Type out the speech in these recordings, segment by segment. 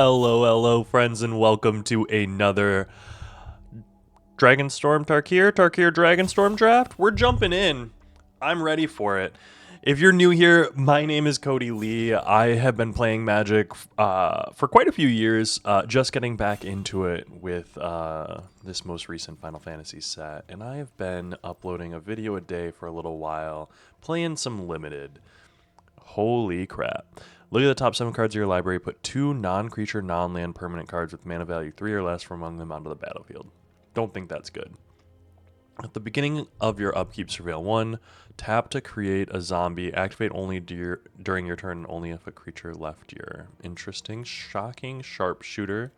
Hello, friends, and welcome to another Dragonstorm Tarkir Dragonstorm draft. We're jumping in. I'm ready for it. If you're new here, my name is Cody Lee. I have been playing Magic for quite a few years, just getting back into it with this most recent Final Fantasy set, and I have been uploading a video a day for a little while, playing some Limited. Holy crap. Look at the top 7 cards of your library. Put 2 non-creature, non-land permanent cards with mana value 3 or less from among them onto the battlefield. Don't think that's good. At the beginning of your upkeep, surveil 1. Tap to create a zombie. Activate only during your turn, only if a creature left your. Interesting. Shocking Sharpshooter.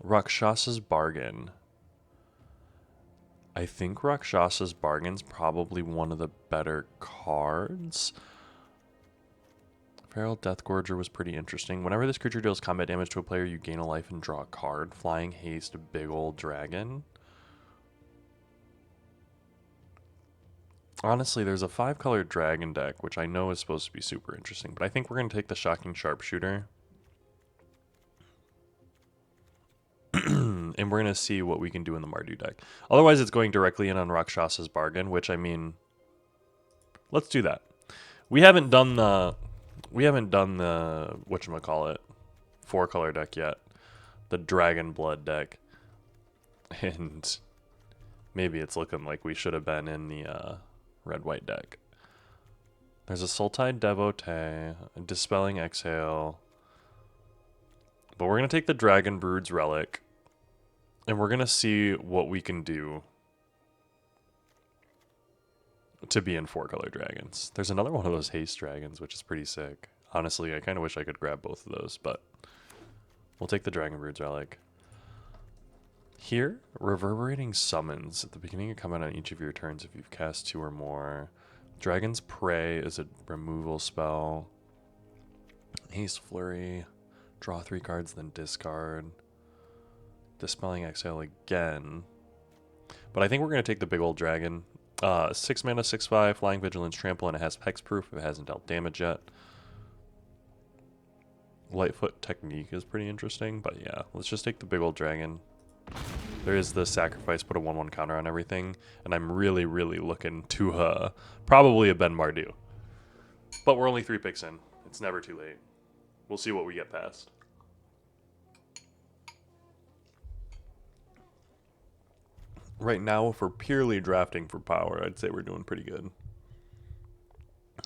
Rakshasa's Bargain. I think Rakshasa's Bargain's probably one of the better cards. Feral Deathgorger was pretty interesting. Whenever this creature deals combat damage to a player, you gain a life and draw a card. Flying Haste, big old dragon. Honestly, there's a 5-color dragon deck, which I know is supposed to be super interesting, but I think we're going to take the Shocking Sharpshooter. And we're going to see what we can do in the Mardu deck. Otherwise, it's going directly in on Rakshasa's Bargain, which, I mean, let's do that. We haven't done the whatchamacallit 4-color deck yet. The Dragon Blood deck. And maybe it's looking like we should have been in the red-white deck. There's a Sultide Devotee, a Dispelling Exhale. But we're going to take the Dragon Brood's Relic. And we're going to see what we can do to be in 4-color dragons. There's another one of those haste dragons, which is pretty sick. Honestly, I kind of wish I could grab both of those, but we'll take the Dragon Brood's Relic. Here, Reverberating Summons. At the beginning of combat on each of your turns if you've cast 2 or more. Dragon's Prey is a removal spell. Haste Flurry. Draw 3 cards, then discard. Dispelling Exhale again. But I think we're going to take the big old dragon. 6 mana, 6/5, Flying Vigilance, Trample, and it has hexproof if it hasn't dealt damage yet. Lightfoot Technique is pretty interesting, but yeah, let's just take the big old dragon. There is the sacrifice, put a 1/1 counter on everything, and I'm really looking to probably a Ben Mardu. But we're only 3 picks in. It's never too late. We'll see what we get past. Right now, if we're purely drafting for power, I'd say we're doing pretty good.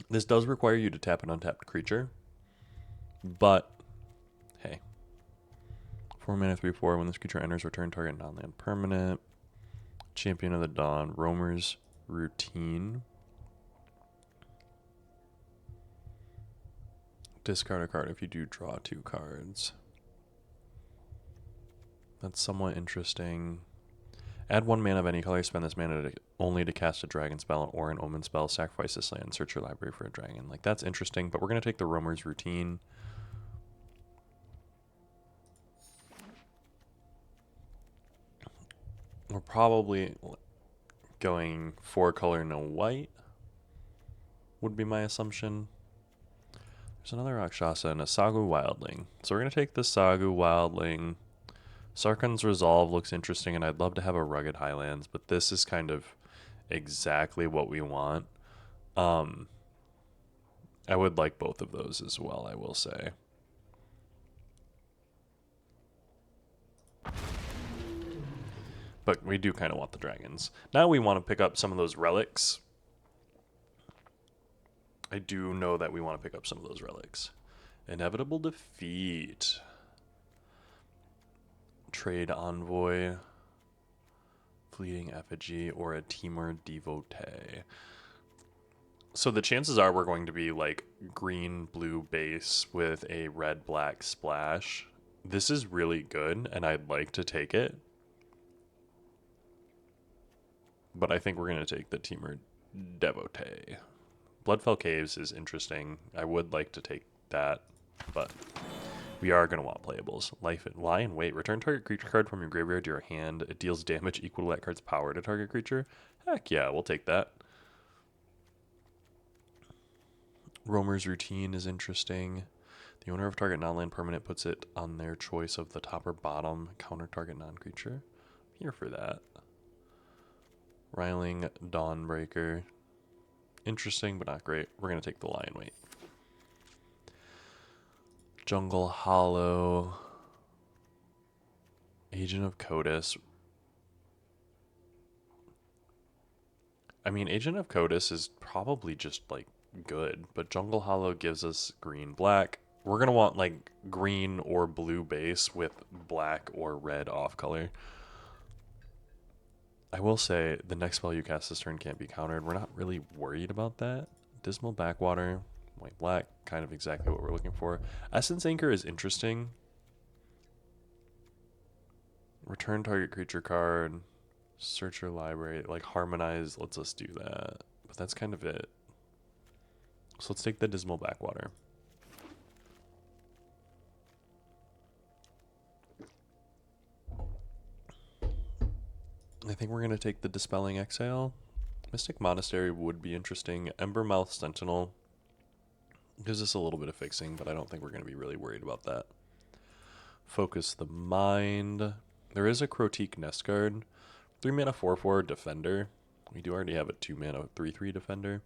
This does require you to tap an untapped creature, but hey. 4 mana, 3/4. When this creature enters, return target non-land permanent. Champion of the Dawn, Roamer's Routine. Discard a card if you do draw 2 cards. That's somewhat interesting. Add 1 mana of any color. Spend this mana only to cast a dragon spell or an omen spell. Sacrifice this land. Search your library for a dragon. Like, that's interesting, but we're going to take the Roamer's Routine. We're probably going 4-color, no white, would be my assumption. There's another Rakshasa and a Sagu Wildling. So we're going to take the Sagu Wildling. Sarkhan's Resolve looks interesting, and I'd love to have a Rugged Highlands, but this is kind of exactly what we want. I would like both of those as well, I will say. But we do kind of want the dragons. Now we want to pick up some of those relics. I do know that we want to pick up some of those relics. Inevitable Defeat. Trade Envoy. Fleeting Effigy, or a Temur Devotee. So the chances are we're going to be like green-blue base with a red-black splash. This is really good, and I'd like to take it. But I think we're going to take the Temur Devotee. Bloodfell Caves is interesting. I would like to take that, but we are going to want playables. Lie in Wait. Return target creature card from your graveyard to your hand. It deals damage equal to that card's power to target creature. Heck yeah, we'll take that. Roamer's Routine is interesting. The owner of target non-land permanent puts it on their choice of the top or bottom. Counter target non-creature. Here for that. Riling Dawnbreaker. Interesting, but not great. We're going to take the Lion Weight. Jungle Hollow. Agent of Codis. I mean, Agent of Codis is probably just, like, good. But Jungle Hollow gives us green-black. We're going to want, like, green or blue base with black or red off color. I will say, the next spell you cast this turn can't be countered. We're not really worried about that. Dismal Backwater, white-black, kind of exactly what we're looking for. Essence Anchor is interesting. Return target creature card. Search your library. Like, Harmonize lets us do that. But that's kind of it. So let's take the Dismal Backwater. I think we're going to take the Dispelling Exhale. Mystic Monastery would be interesting. Embermouth Sentinel gives us a little bit of fixing, but I don't think we're going to be really worried about that. Focus the Mind. There is a Crotique Nest card. 3 mana 4/4 Defender. We do already have a 2 mana 3/3 Defender.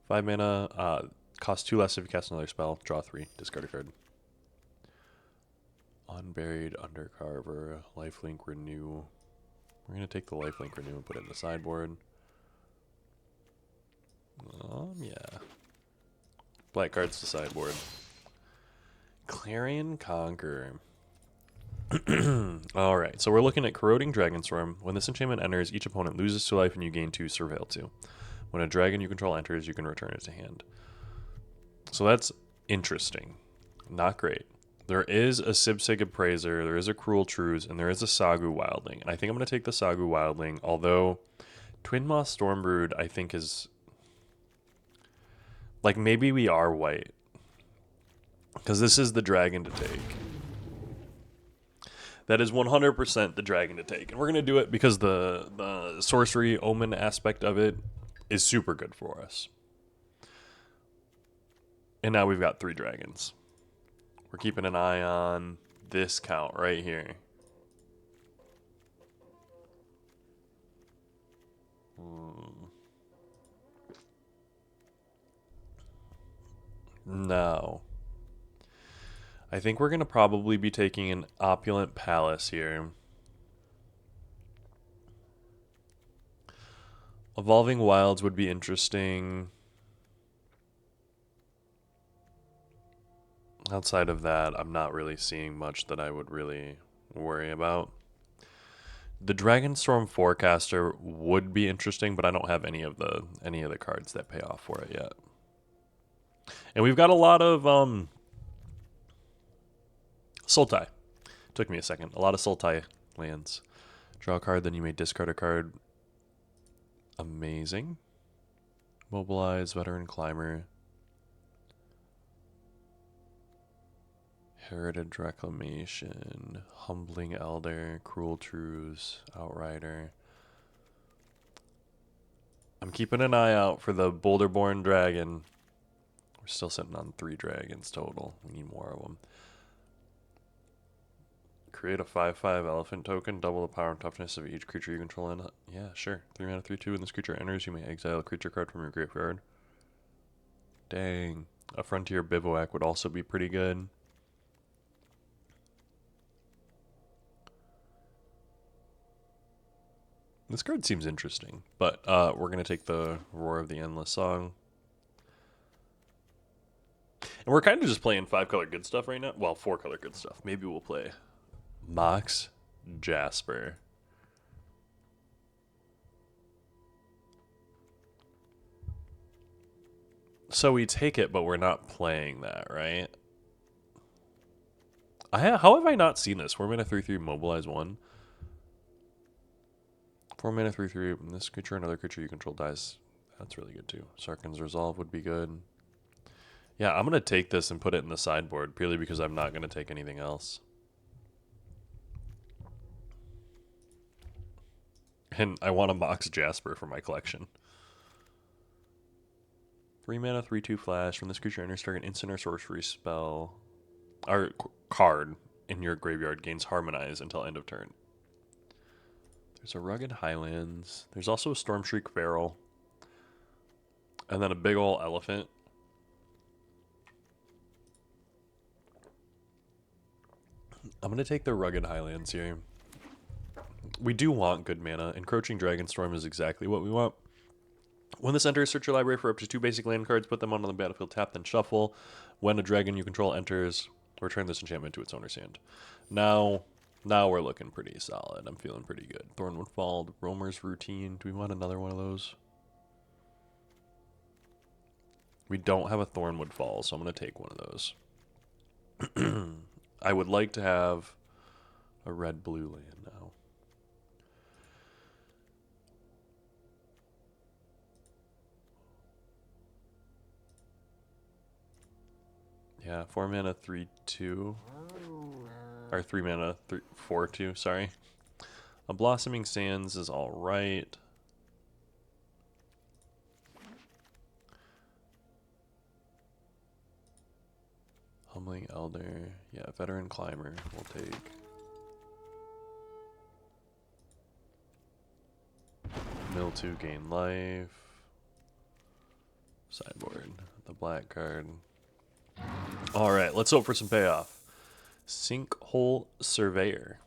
5 mana, cost 2 less if you cast another spell. Draw 3, discard a card. Unburied Undercarver, Lifelink Renew. We're going to take the Lifelink Renew and put it in the sideboard. Yeah. Black cards to sideboard. Clarion Conquer. Alright, so we're looking at Corroding Dragonstorm. When this enchantment enters, each opponent loses 2 life and you gain 2, Surveil 2. When a dragon you control enters, you can return it to hand. So that's interesting. Not great. There is a Sibsig Appraiser, there is a Cruel Truce, and there is a Sagu Wildling. And I think I'm going to take the Sagu Wildling, although Twin Moth Stormbrood I think is... Like, maybe we are white. Because this is the dragon to take. That is 100% the dragon to take. And we're going to do it because the sorcery omen aspect of it is super good for us. And now we've got 3 dragons. We're keeping an eye on this count right here. No. I think we're going to probably be taking an Opulent Palace here. Evolving Wilds would be interesting. Outside of that, I'm not really seeing much that I would really worry about. The Dragonstorm Forecaster would be interesting, but I don't have any of the cards that pay off for it yet. And we've got a lot of Sultai. Took me a second. A lot of Sultai lands. Draw a card, then you may discard a card. Amazing. Mobilize, Veteran Climber. Heritage Reclamation, Humbling Elder, Cruel Truce, Outrider. I'm keeping an eye out for the Boulderborn Dragon. We're still sitting on 3 dragons total. We need more of them. Create a 5/5 elephant token, double the power and toughness of each creature you control. And yeah, sure. 3 mana 3/2. When this creature enters, you may exile a creature card from your graveyard. Dang. A Frontier Bivouac would also be pretty good. This card seems interesting, but we're going to take the Roar of the Endless Song. And we're kind of just playing 5-color good stuff right now. Well, 4-color good stuff. Maybe we'll play Mox Jasper. So we take it, but we're not playing that, right? How have I not seen this? 4 mana 3/3 Mobilize 1. 4 mana 3/3. When this creature, another creature you control dies. That's really good too. Sarkhan's Resolve would be good. Yeah, I'm going to take this and put it in the sideboard purely because I'm not going to take anything else. And I want a Mox Jasper for my collection. 3 mana 3/2 flash. When this creature enters, target instant or sorcery spell. card in your graveyard gains Harmonize until end of turn. There's a Rugged Highlands. There's also a Stormshriek Feral. And then a big ol' elephant. I'm going to take the Rugged Highlands here. We do want good mana. Encroaching Dragonstorm is exactly what we want. When this enters, search your library for up to 2 basic land cards, put them on the battlefield, tap, then shuffle. When a dragon you control enters, return this enchantment to its owner's hand. Now we're looking pretty solid. I'm feeling pretty good. Thornwood Fall, Roamer's Routine. Do we want another one of those? We don't have a Thornwood Fall, so I'm going to take one of those. I would like to have a red-blue land now. Yeah, 4 mana, 3/2. Or 3 mana, 4/2, sorry. A Blossoming Sands is alright. Humbling Elder. Yeah, Veteran Climber we'll take. Mill 2, gain life. Sideboard. The black card. Alright, let's hope for some payoff. Sinkhole Surveyor.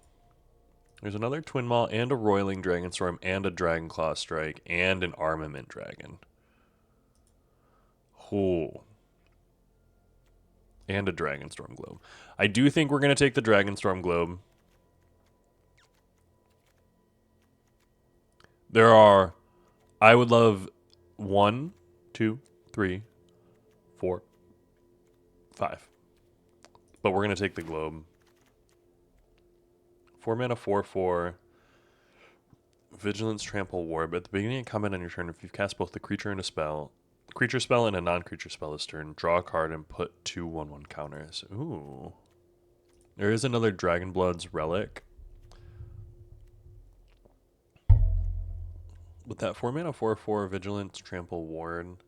There's another Twin Maw and a Roiling Dragonstorm and a Dragonclaw Strike and an Armament Dragon. Ooh. And a Dragonstorm Globe. I do think we're going to take the Dragonstorm Globe. There are... I would love 1, 2, 3, 4, 5. But we're going to take the Globe. 4 mana, 4/4. Vigilance, Trample, War. But at the beginning of combat on your turn, if you've cast both the creature and a spell, creature spell and a non-creature spell this turn, draw a card and put 2 1/1 counters. Ooh. There is another Dragonblood's Relic. With that 4 mana, 4/4 Vigilance, Trample, Ward.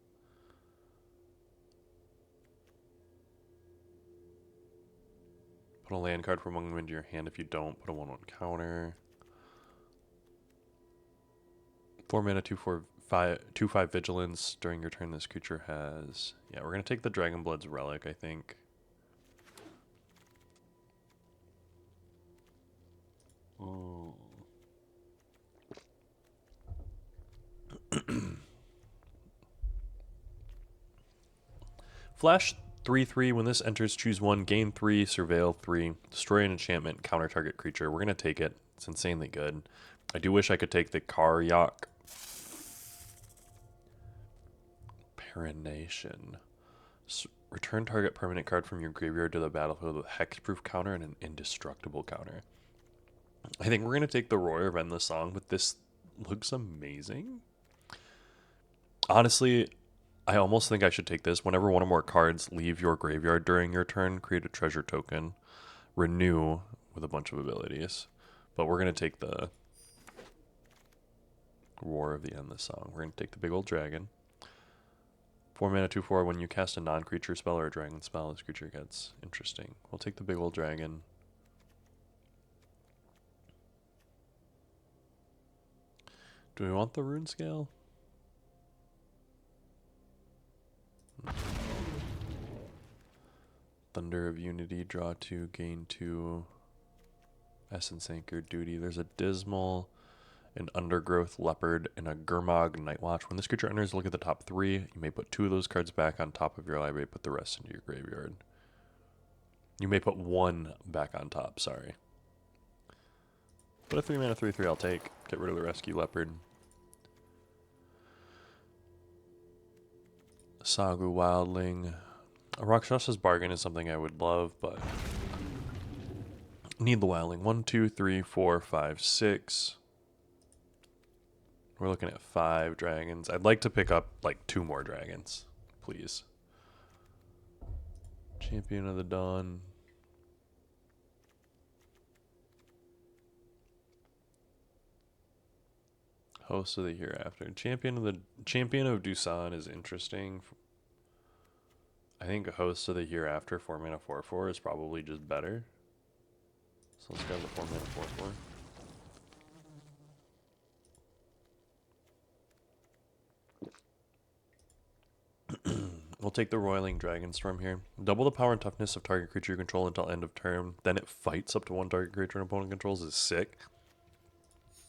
Put a land card from among them into your hand. If you don't, put a 1/1 counter. 4 mana, 2/5 Vigilance. During your turn, this creature has... Yeah, we're going to take the Dragonblood's Relic, I think. Ooh. Flash 3/3. When this enters, choose 1, gain 3, surveil 3, destroy an enchantment, counter target creature. We're going to take it. It's insanely good. I do wish I could take the Karyak. Perenation. Return target permanent card from your graveyard to the battlefield with hexproof counter and an indestructible counter. I think we're going to take the Roar of Endless Song, but this looks amazing. Honestly, I almost think I should take this. Whenever one or more cards leave your graveyard during your turn, create a treasure token. Renew with a bunch of abilities. But we're going to take the Roar of the Endless Song. We're going to take the big old dragon. 4 mana, 2/4. When you cast a non-creature spell or a dragon spell, this creature gets interesting. We'll take the big old dragon. Do we want the rune scale? Thunder of Unity, draw 2, gain 2. Essence Anchor, Duty. There's a Dismal, an Undergrowth Leopard, and a Gurmag Nightwatch. When this creature enters, look at the top 3. You may put 2 of those cards back on top of your library, put the rest into your graveyard. You may put 1 back on top, sorry. But a 3 mana 3/3 I'll take. Get rid of the Rescue Leopard. Sagu Wildling. A Rakshas's Bargain is something I would love, but need the Wildling. 1, 2, 3, 4, 5, 6. We're looking at 5 dragons. I'd like to pick up like 2 more dragons, please. Champion of the Dawn. Host of the Hereafter. Champion of Dusan is interesting. I think a Host of the Hereafter 4 mana 4/4 is probably just better. So let's grab the 4 mana 4/4. We'll take the Roiling Dragonstorm here. Double the power and toughness of target creature you control until end of turn. Then it fights up to one target creature an opponent controls is sick.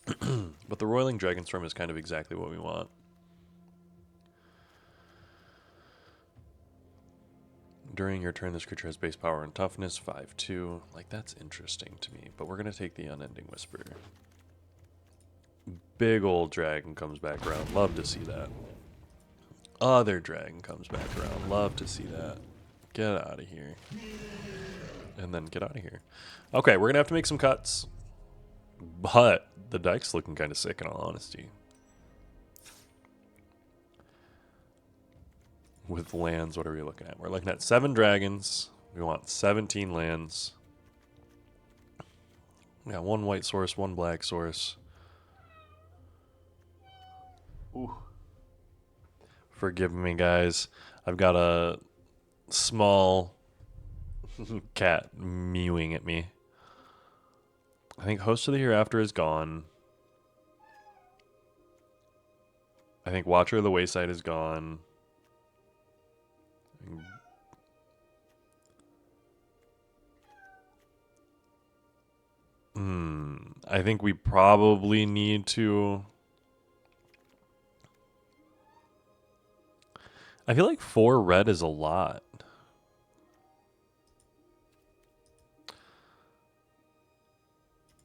But the Roiling Dragonstorm is kind of exactly what we want. During your turn, this creature has base power and toughness, 5/2. Like, that's interesting to me. But we're going to take the Unending Whisper. Big old dragon comes back around. Love to see that. Other dragon comes back around. Love to see that. Get out of here. And then get out of here. Okay, we're going to have to make some cuts. But the deck's looking kind of sick, in all honesty. With lands, what are we looking at? We're looking at 7 dragons. We want 17 lands. We got 1 white source, 1 black source. Ooh. Forgive me, guys. I've got a small cat mewing at me. I think Host of the Hereafter is gone. I think Watcher of the Wayside is gone. I think we probably need to... I feel like 4 red is a lot.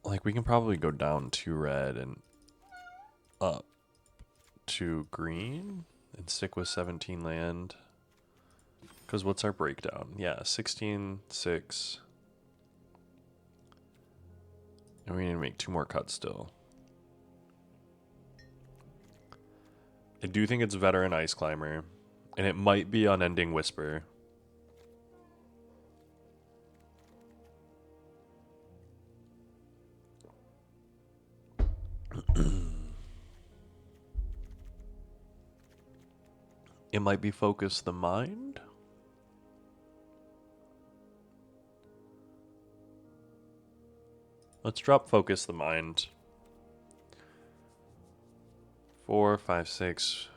Like, we can probably go down 2 red and up to green and stick with 17 land. Because what's our breakdown? Yeah, 16, 6. And we need to make 2 more cuts still. I do think it's Veteran Ice Climber. And it might be Unending Whisper. It might be Focus the Mind. Let's drop Focus the Mind. 4, 5, 6.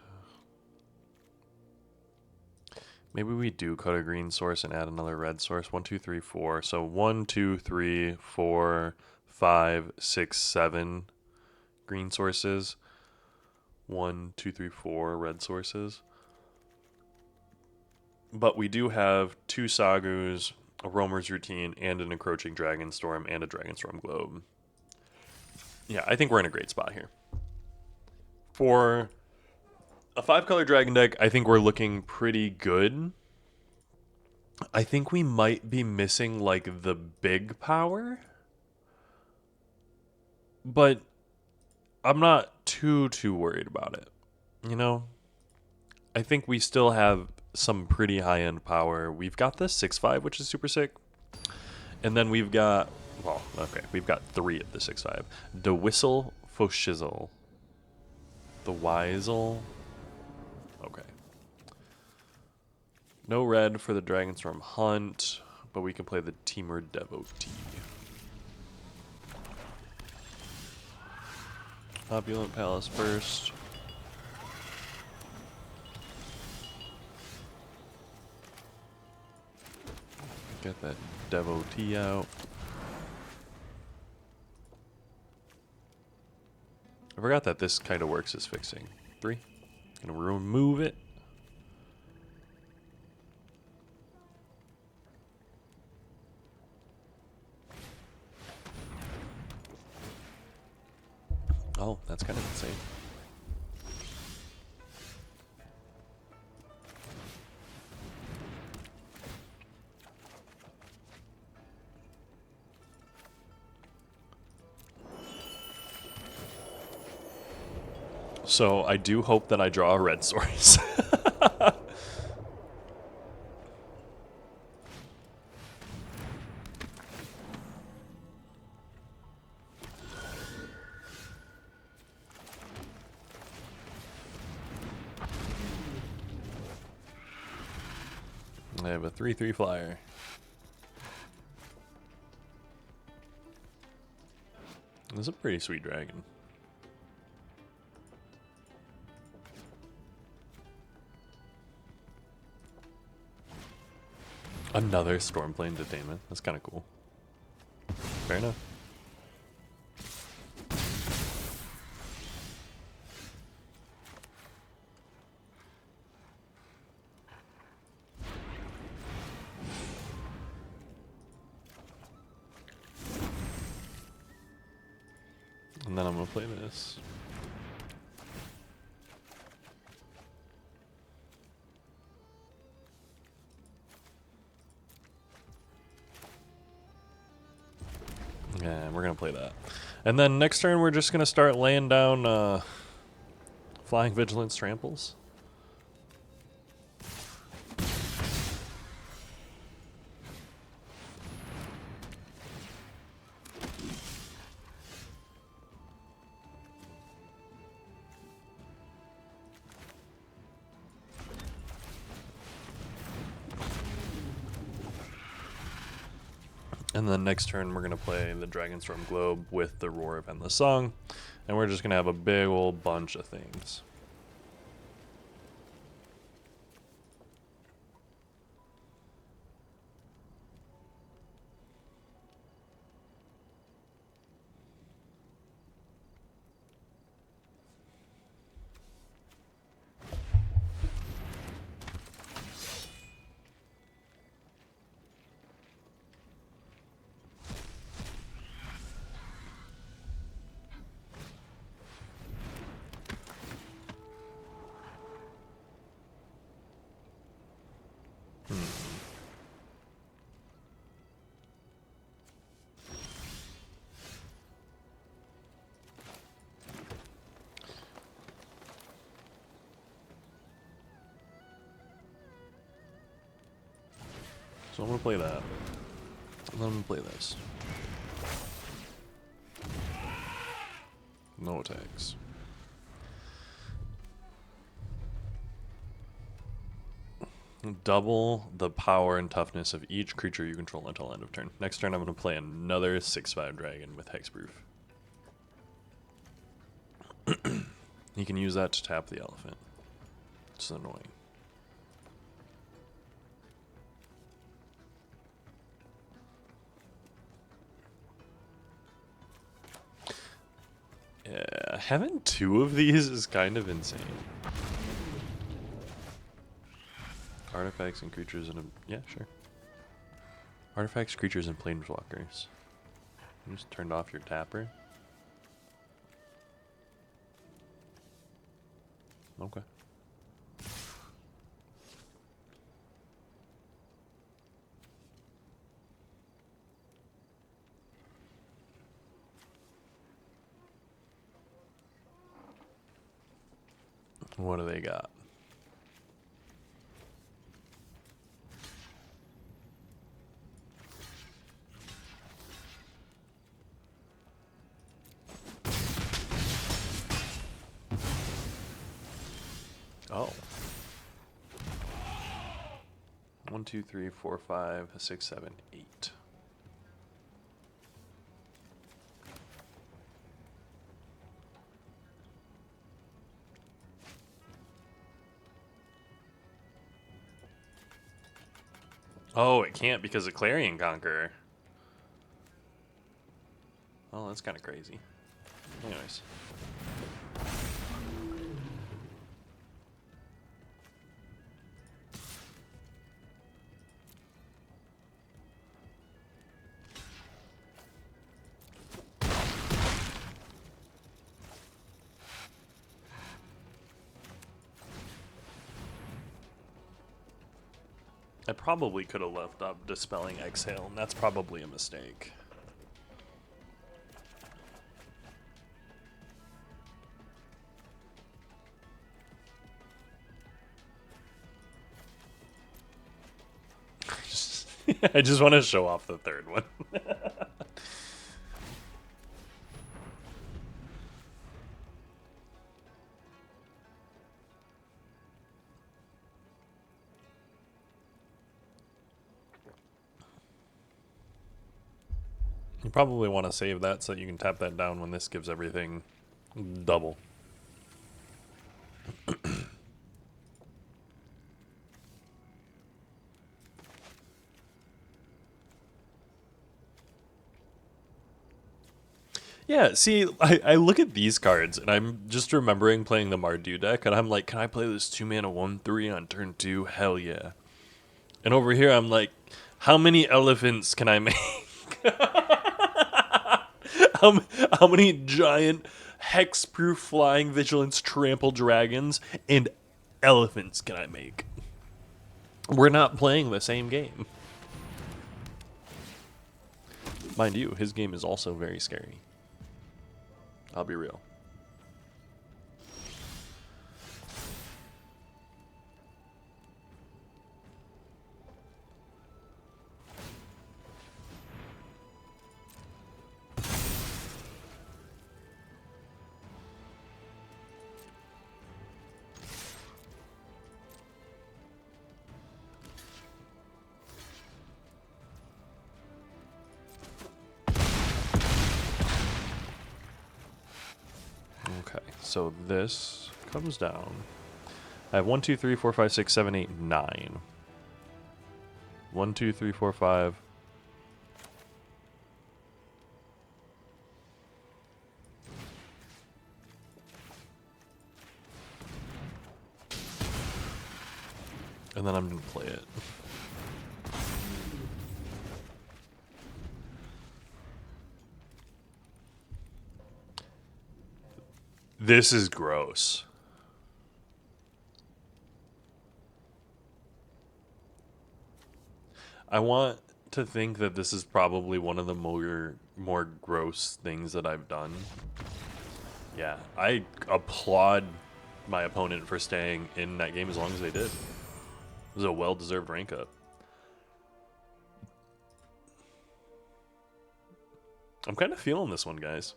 Maybe we do cut a green source and add another red source. 1, 2, 3, 4. So 1, 2, 3, 4, 5, 6, 7 green sources. 1, 2, 3, 4 red sources. But we do have 2 Sagus, a Roamer's Routine, and an Encroaching Dragonstorm, and a Dragonstorm Globe. Yeah, I think we're in a great spot here. For a 5-color dragon deck, I think we're looking pretty good. I think we might be missing, like, the big power. But I'm not too worried about it. You know? I think we still have some pretty high-end power. We've got the 6/5, which is super sick. And then we've got... Well, okay, we've got 3 of the 6/5. The Whistle Foshizzle. The Wizel. Okay. No red for the Dragonstorm Hunt, but we can play the Temur Devotee. Opulent Palace first. Get that Devotee out. I forgot that this kind of works as fixing. 3. Gonna remove it. Oh, that's kind of insane. So I do hope that I draw a red source. They have a 3/3 flyer. This is a pretty sweet dragon. Another Stormplane Detainment. That's kind of cool. Fair enough. And then I'm going to play this. And we're going to play that. And then next turn, we're just going to start laying down Flying Vigilance Tramples. And then next turn, we're going to play the Dragonstorm Globe with the Roar of Endless Song. And we're just going to have a big old bunch of things. So I'm going to play that. And then I'm going to play this. No attacks. Double the power and toughness of each creature you control until end of turn. Next turn I'm going to play another 6/5 dragon with hexproof. You can use that to tap the elephant. It's annoying. Yeah, having 2 of these is kind of insane. Artifacts and creatures and yeah, sure. Artifacts, creatures, and planeswalkers. You just turned off your tapper. Okay. What do they got? Oh. 1, 2, 3, 4, 5, 6, 7, 8. Oh, it can't because of Clarion Conqueror. Oh, that's kind of crazy. Anyways. I probably could have left up Dispelling Exhale, and that's probably a mistake. I just want to show off the third one. You probably want to save that so that you can tap that down when this gives everything double. Yeah, see, I look at these cards and I'm just remembering playing the Mardu deck and I'm like, can I play this 2-mana 1/3 on turn 2? Hell yeah. And over here I'm like, how many elephants can I make? how many giant hexproof flying vigilance trample dragons and elephants can I make? We're not playing the same game. Mind you, his game is also very scary. I'll be real. Okay, so this comes down. I have 1, 2, 3, 4, 5, 6, 7, 8, 9. 1, 2, 3, 4, 5. And then I'm going to play it. This is gross. I want to think that this is probably one of the more gross things that I've done. Yeah, I applaud my opponent for staying in that game as long as they did. It was a well-deserved rank up. I'm kind of feeling this one, guys.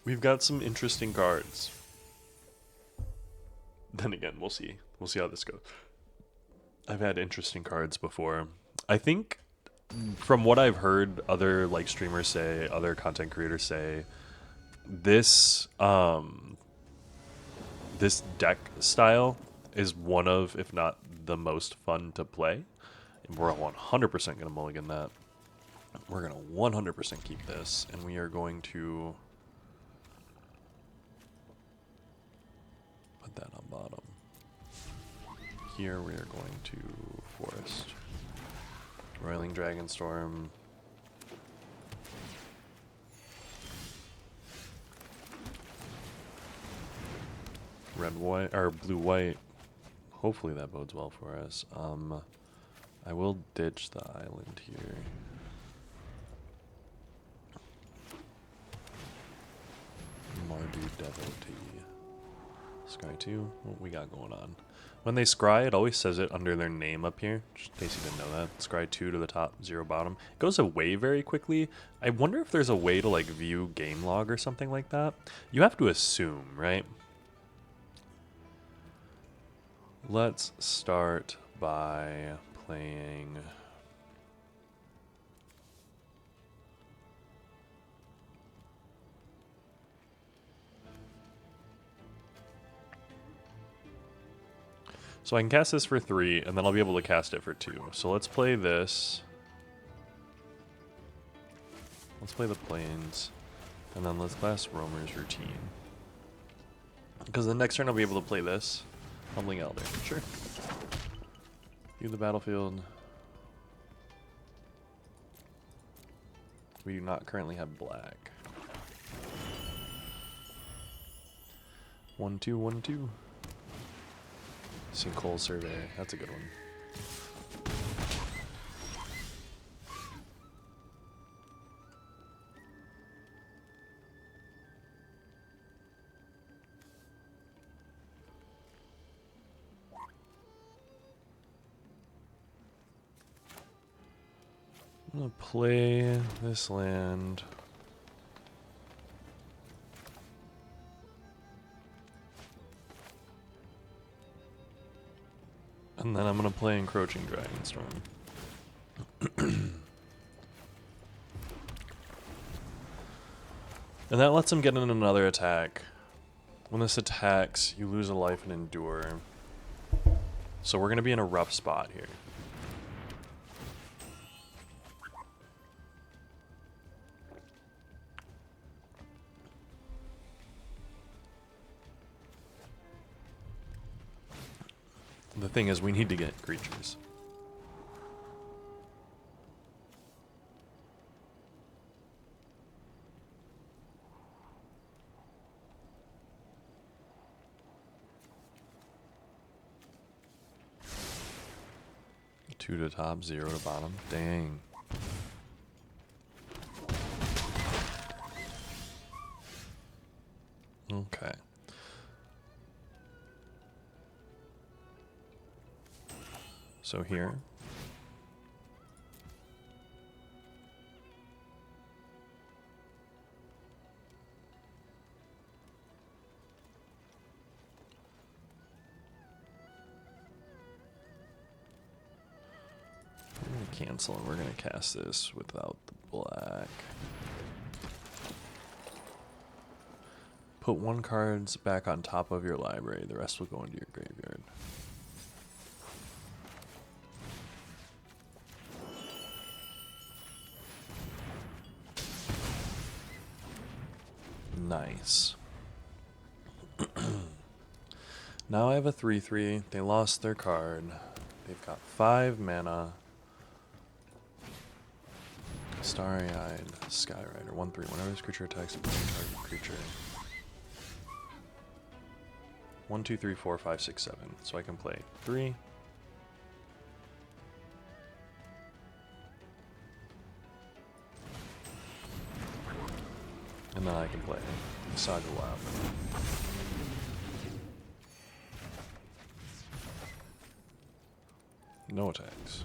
We've got some interesting cards. Then again, we'll see. We'll see how this goes. I've had interesting cards before. I think from what I've heard other like streamers say, other content creators say, this this deck style is one of, if not the most fun to play. And we're 100% going to mulligan that. We're going to 100% keep this, and we are going to put that on bottom. Here we are going to forest. Roiling Dragonstorm. Red white or blue white. Hopefully that bodes well for us. I will ditch the island here. Mardu Devotee. Scry 2. What we got going on? When they scry, it always says it under their name up here, just in case you didn't know that. Scry 2 to the top, 0 bottom. It goes away very quickly. I wonder if there's a way to like view game log or something like that. You have to assume, right? Let's start by playing... So I can cast this for 3, and then I'll be able to cast it for 2. So let's play this. Let's play the Plains, and then let's cast Roamer's Routine. Because the next turn I'll be able to play this. Humbling Elder, sure. View the battlefield. We do not currently have black. 1, 2, 1, 2. Sinkhole Survey, that's a good one. I'm gonna play this land. And then I'm going to play Encroaching Dragonstorm. And that lets him get in another attack. When this attacks, you lose a life and endure. So we're going to be in a rough spot here. The thing is, we need to get creatures. Two to top, 0 to bottom. Dang. Okay. So here. We're going to cancel and we're going to cast this without the black. Put 1 cards back on top of your library. The rest will go into your graveyard. Nice. Now I have a 3/3. They lost their card. They've got 5 mana. Starry-eyed Skyrider. 1/3. Whenever this creature attacks a target creature. 1, 2, 3, 4, 5, 6, 7. So I can play 3. And then I can play Saga Wild. No attacks.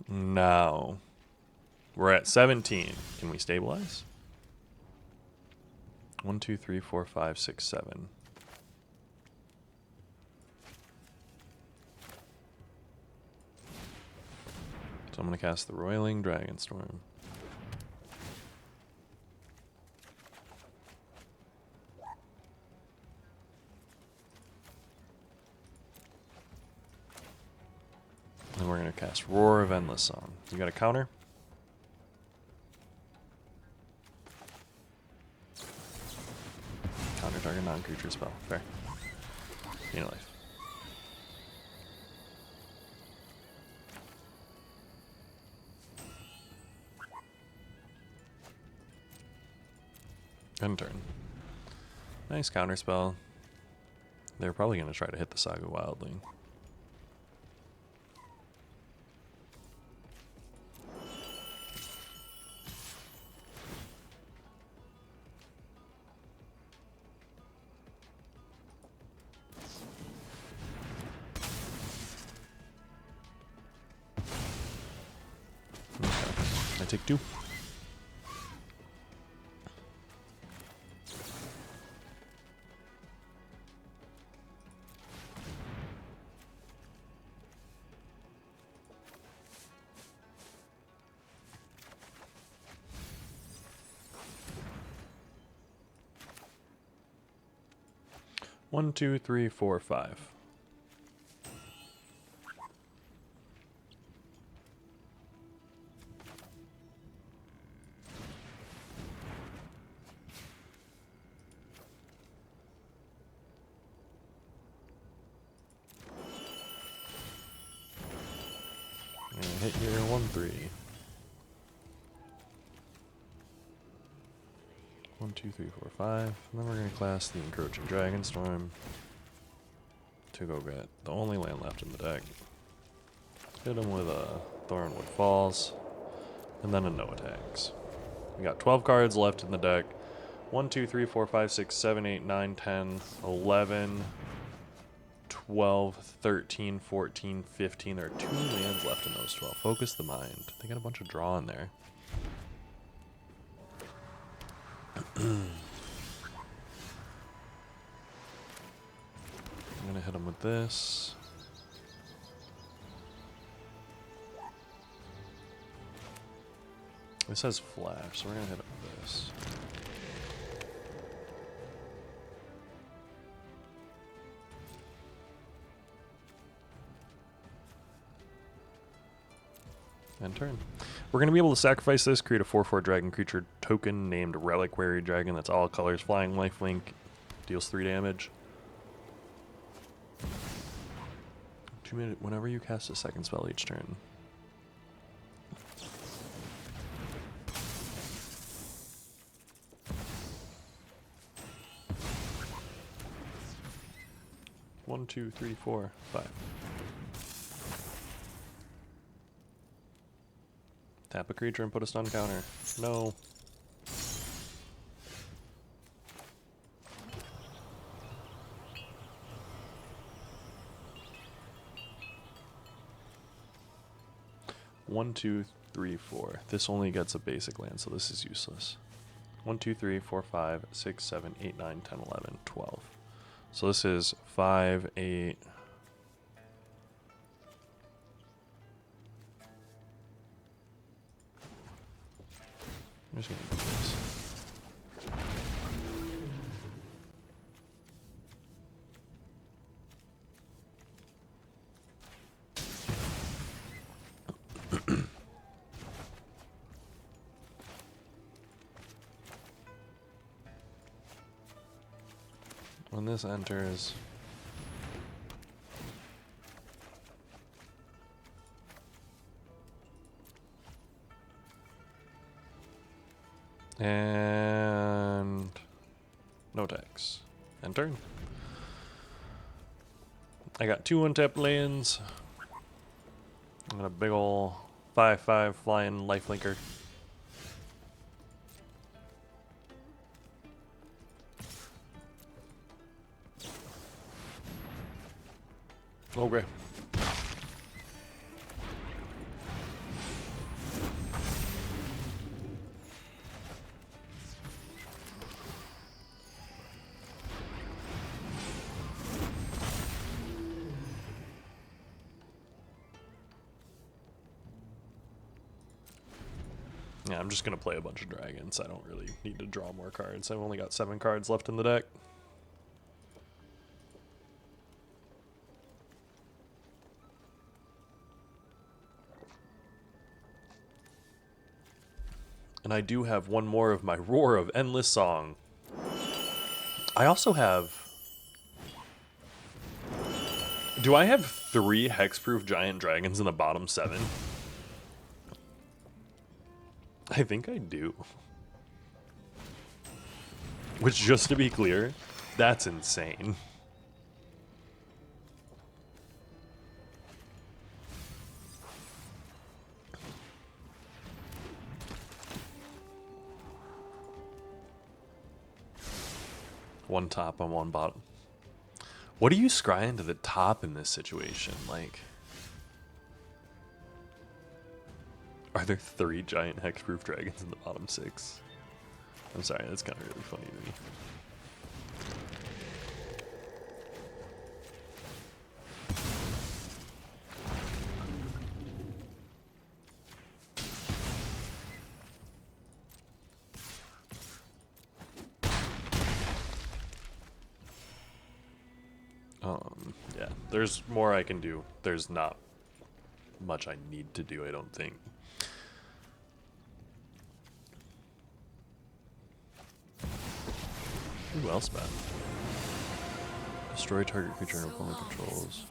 Now, we're at 17. Can we stabilize? 1, 2, 3, 4, 5, 6, 7. So I'm going to cast the Roiling Dragonstorm. And we're going to cast Roar of Endless Song. You got a counter? Counter target non-creature spell. Fair. Gain a life. End turn. Nice counter spell. They're probably going to try to hit the Saga Wildling. Okay. I take 2. One, two, three, four, 5. And hit your 1/3. 1, 2, 3, 4, 5. And then we're going to class the Encroaching Dragonstorm to go get the only land left in the deck. Hit him with a Thornwood Falls, and then a no attacks. We got 12 cards left in the deck. 1, 2, 3, 4, 5, 6, 7, 8, 9, 10, 11, 12, 13, 14, 15. There are 2 lands left in those 12. Focus the Mind. They got a bunch of draw in there. I'm gonna hit him with this. This has flash, so we're gonna hit up this. End turn. We're going to be able to sacrifice this, create a 4/4 dragon creature token named Reliquary Dragon. That's all colors, flying, lifelink, deals 3 damage. 2 minutes, whenever you cast a second spell each turn. One, two, three, four, 5. Tap a creature and put a stun counter. No. One, two, three, four. This only gets a basic land, so this is useless. 1, 2, 3, 4, 5, 6, 7, 8, 9, 10, 11, 12. So this is 5, 8. I'm just gonna do this. When this enters, and no tax. End turn. I got 2 untapped lands. I got a big ol' 5/5 flying lifelinker. Okay. Yeah, I'm just gonna play a bunch of dragons. I don't really need to draw more cards. I've only got 7 cards left in the deck. And I do have one more of my Roar of Endless Song. I also have... Do I have 3 hexproof giant dragons in the bottom 7? I think I do. Which, just to be clear, that's insane. One top and one bottom. What do you scry into the top in this situation? Like, are there 3 giant hexproof dragons in the bottom 6? I'm sorry, that's kind of really funny to me. Yeah, there's more I can do. There's not much I need to do, I don't think. Ooh, Elspeth. Destroy target creature and opponent controls.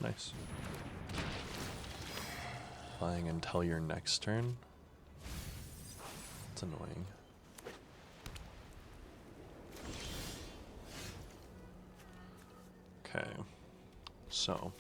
Nice. Flying until your next turn. It's annoying. Okay, so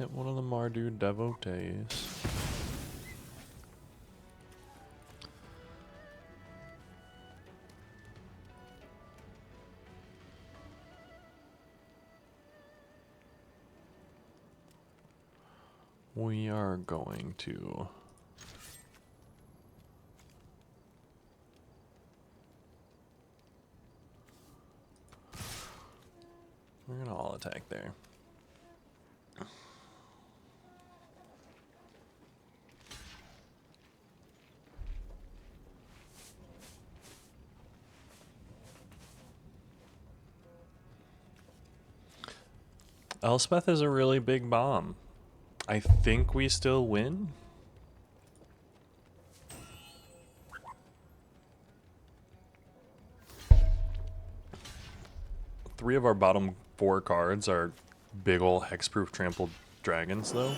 Hit one of the Mardu devotees. We are going to... We're going to all attack there. Elspeth is a really big bomb. I think we still win. Three of our bottom 4 cards are big ol' hexproof trampled dragons, though.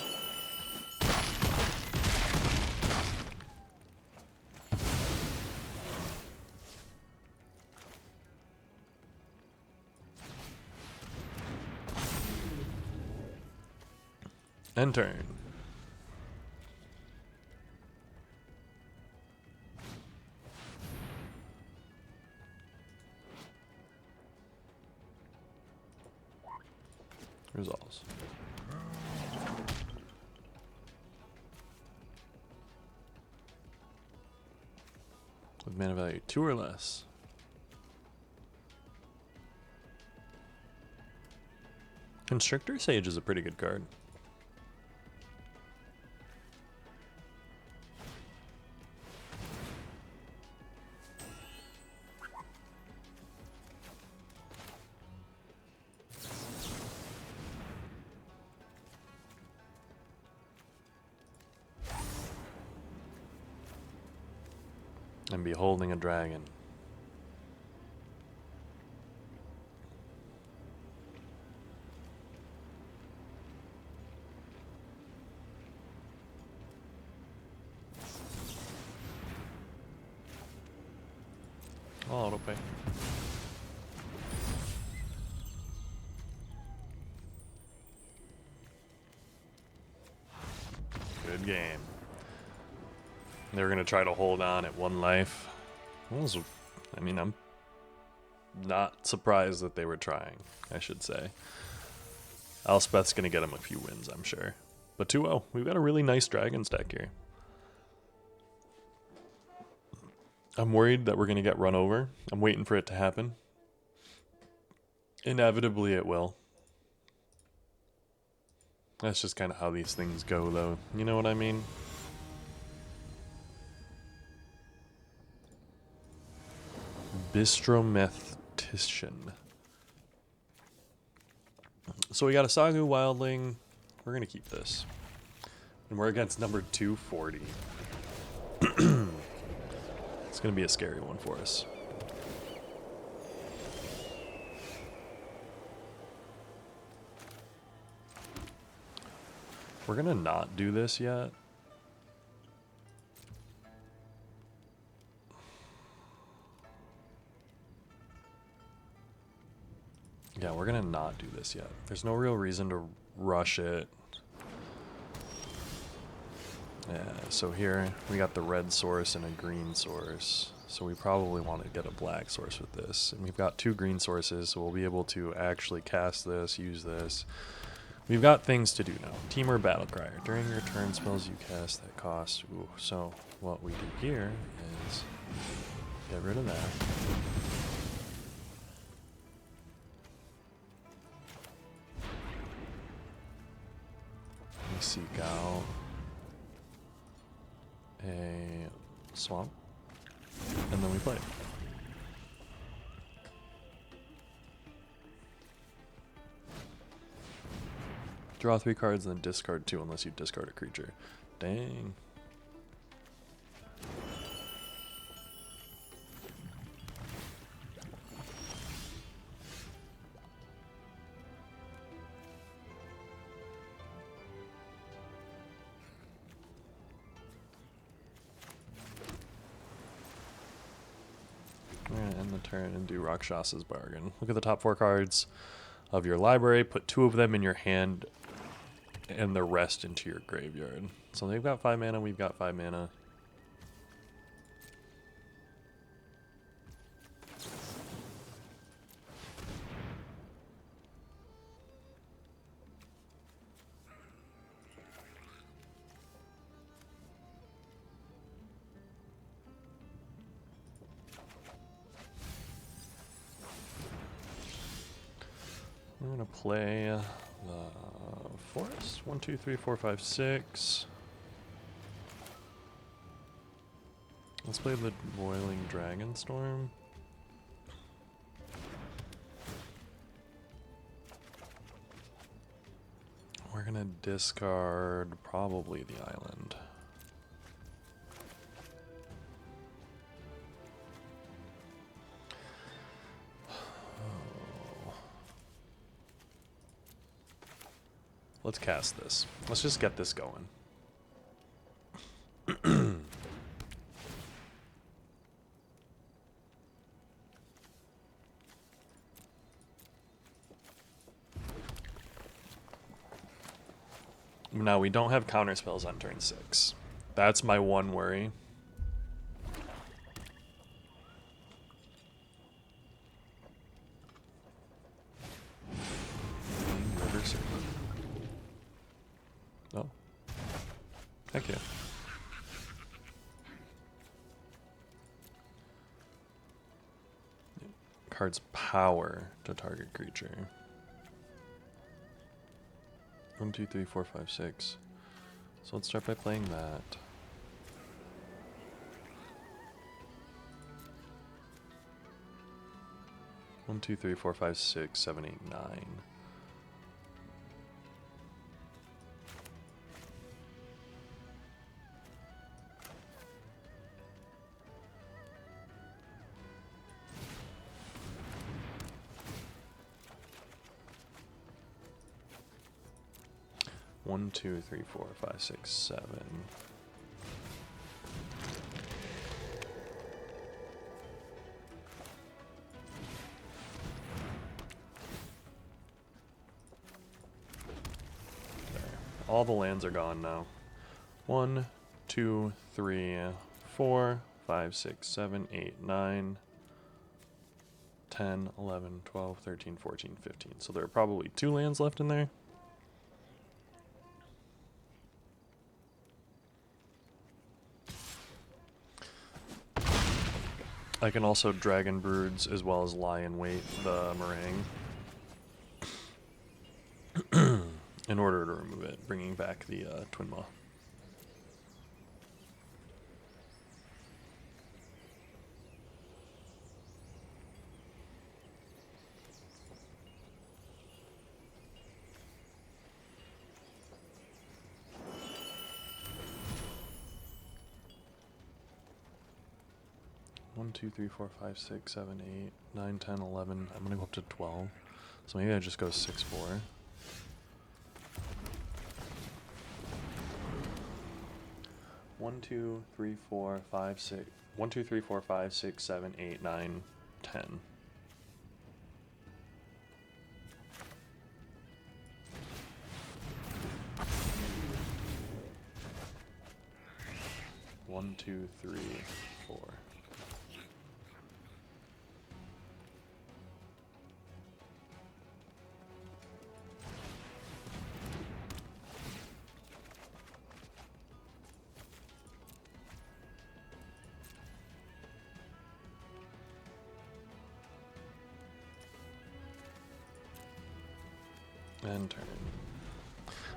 End turn. Resolves. With mana value 2 or less. Constrictor Sage is a pretty good card. And beholding a dragon. I'll auto pay. Good game. They were going to try to hold on at 1 life. I mean, I'm not surprised that they were trying, I should say. Elspeth's going to get them a few wins, I'm sure. But 2-0. We've got a really nice dragon stack here. I'm worried that we're going to get run over. I'm waiting for it to happen. Inevitably it will. That's just kind of how these things go, though. You know what I mean? Bistrometician. So we got a Sagu Wildling. We're going to keep this. And we're against number 240. It's going to be a scary one for us. We're going to not do this yet. Yeah, we're going to not do this yet. There's no real reason to rush it. Yeah, so here we got the red source and a green source. So we probably want to get a black source with this. And we've got 2 green sources, so we'll be able to actually cast this, use this. We've got things to do now. Temur Battlecryer. During your turn, spells you cast that cost. Ooh, so what we do here is get rid of that. We seek out a swamp, and then we play. Draw 3 cards and then discard 2 unless you discard a creature. Dang. We're going to end the turn and do Rakshas's Bargain. Look at the top 4 cards of your library. Put 2 of them in your hand and the rest into your graveyard. So they've got 5 mana, we've got 5 mana. We're gonna play the forest. 1, 2, 3, 4, 5, 6. Let's play the boiling Dragonstorm. We're gonna discard probably the island. Let's cast this. Let's just get this going. Now, we don't have counter spells on turn 6. That's my one worry. River Serpent. Oh. Heck yeah. Card's power to target creature. 1, 2, 3, 4, 5, 6. So let's start by playing that. One, 2, 3, 4, 5, 6, 7, 8, 9. One, 2, 3, 4, 5, 6, 7. There. All the lands are gone now. 1, 2, 3, 4, 5, 6, 7, 8, 9, 10, 11, 12, 13, 14, 15. So there are probably 2 lands left in there. I can also Dragon Broods as well as lie in wait the meringue in order to remove it, bringing back the Twin Maw. One, 2, 3, 4, 5, 6, 7, 8, 9, 10, 11. I'm gonna go up to 12. So maybe I just go 6, 4. One, 2, 3, 4, 5, 6. 1, 2, 3, 4, 5, 6, 7, 8, 9, 10. One, 2, 3, 4. And turn.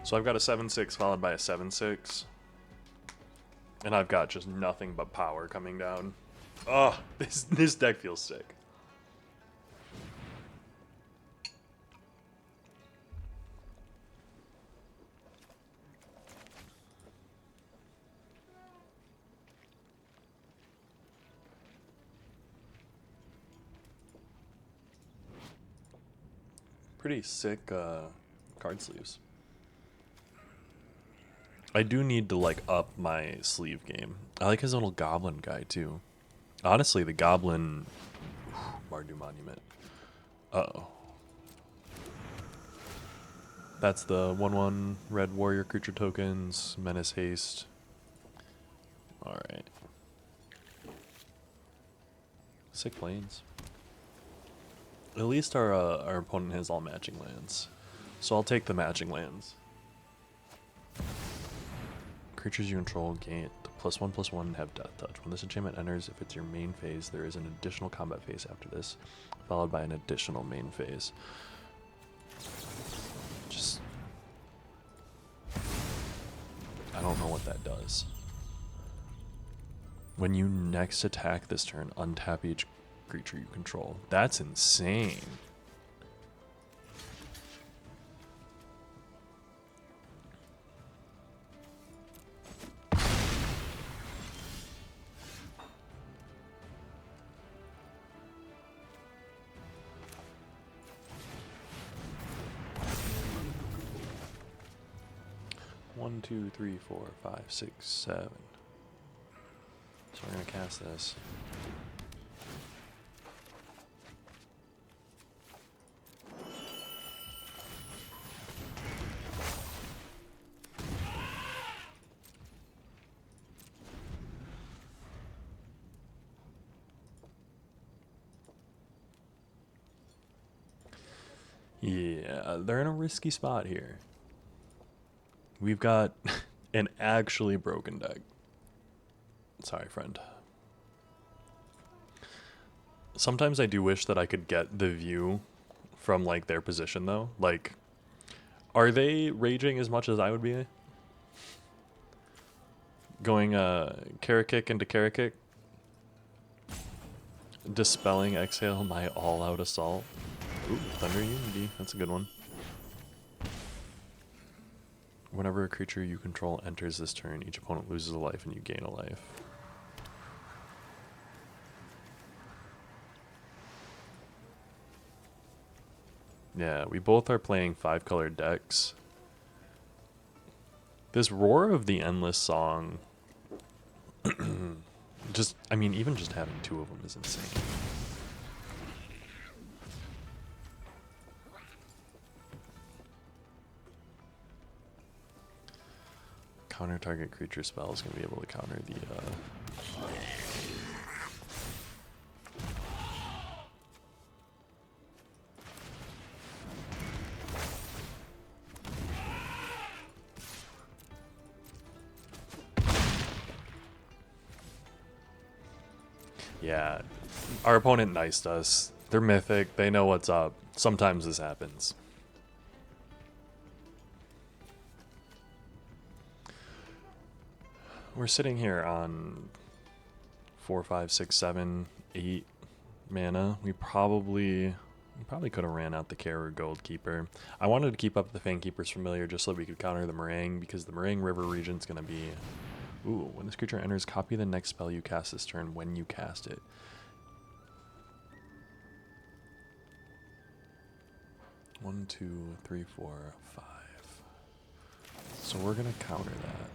So I've got a 7/6 followed by a 7/6. And I've got just nothing but power coming down. Oh, this deck feels sick. Pretty sick card sleeves. I do need to like up my sleeve game. I like his little goblin guy too. Honestly, the goblin Mardu Monument. Uh-oh. That's the 1/1 red warrior creature tokens, menace haste. Alright. Sick planes. At least our opponent has all matching lands. So I'll take the matching lands. Creatures you control gain +1/+1 have death touch. When this enchantment enters, if it's your main phase, there is an additional combat phase after this, followed by an additional main phase. Just... I don't know what that does. When you next attack this turn, untap each creature you control. That's insane. One, two, three, 4, 5, 6, 7. So we're gonna cast this. Yeah, they're in a risky spot here. We've got an actually broken deck. Sorry, friend. Sometimes I do wish that I could get the view from, like, their position, though. Like, are they raging as much as I would be? Going, Karakik into Karakik? Dispelling Exhale my all-out assault. Ooh, Thunder Unity. That's a good one. Whenever a creature you control enters this turn, each opponent loses a life and you gain a life. Yeah, we both are playing 5-color decks. This Roar of the Endless Song... just, I mean, even just having 2 of them is insane. Counter target creature spell is going to be able to counter the... Yeah, our opponent niced us. They're mythic, they know what's up. Sometimes this happens. We're sitting here on 4, 5, 6, 7, 8 mana. We probably could have ran out the Care or Gold Keeper. I wanted to keep up the Fangkeeper's Familiar just so we could counter the Meringue, because the Meringue River region's going to be... Ooh, when this creature enters, copy the next spell you cast this turn when you cast it. One, two, three, 4, 5. So we're going to counter that.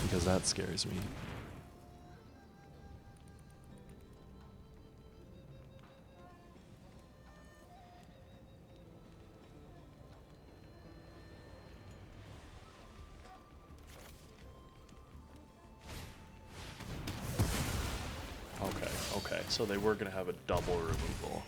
Because that scares me. Okay, so they were going to have a double removal.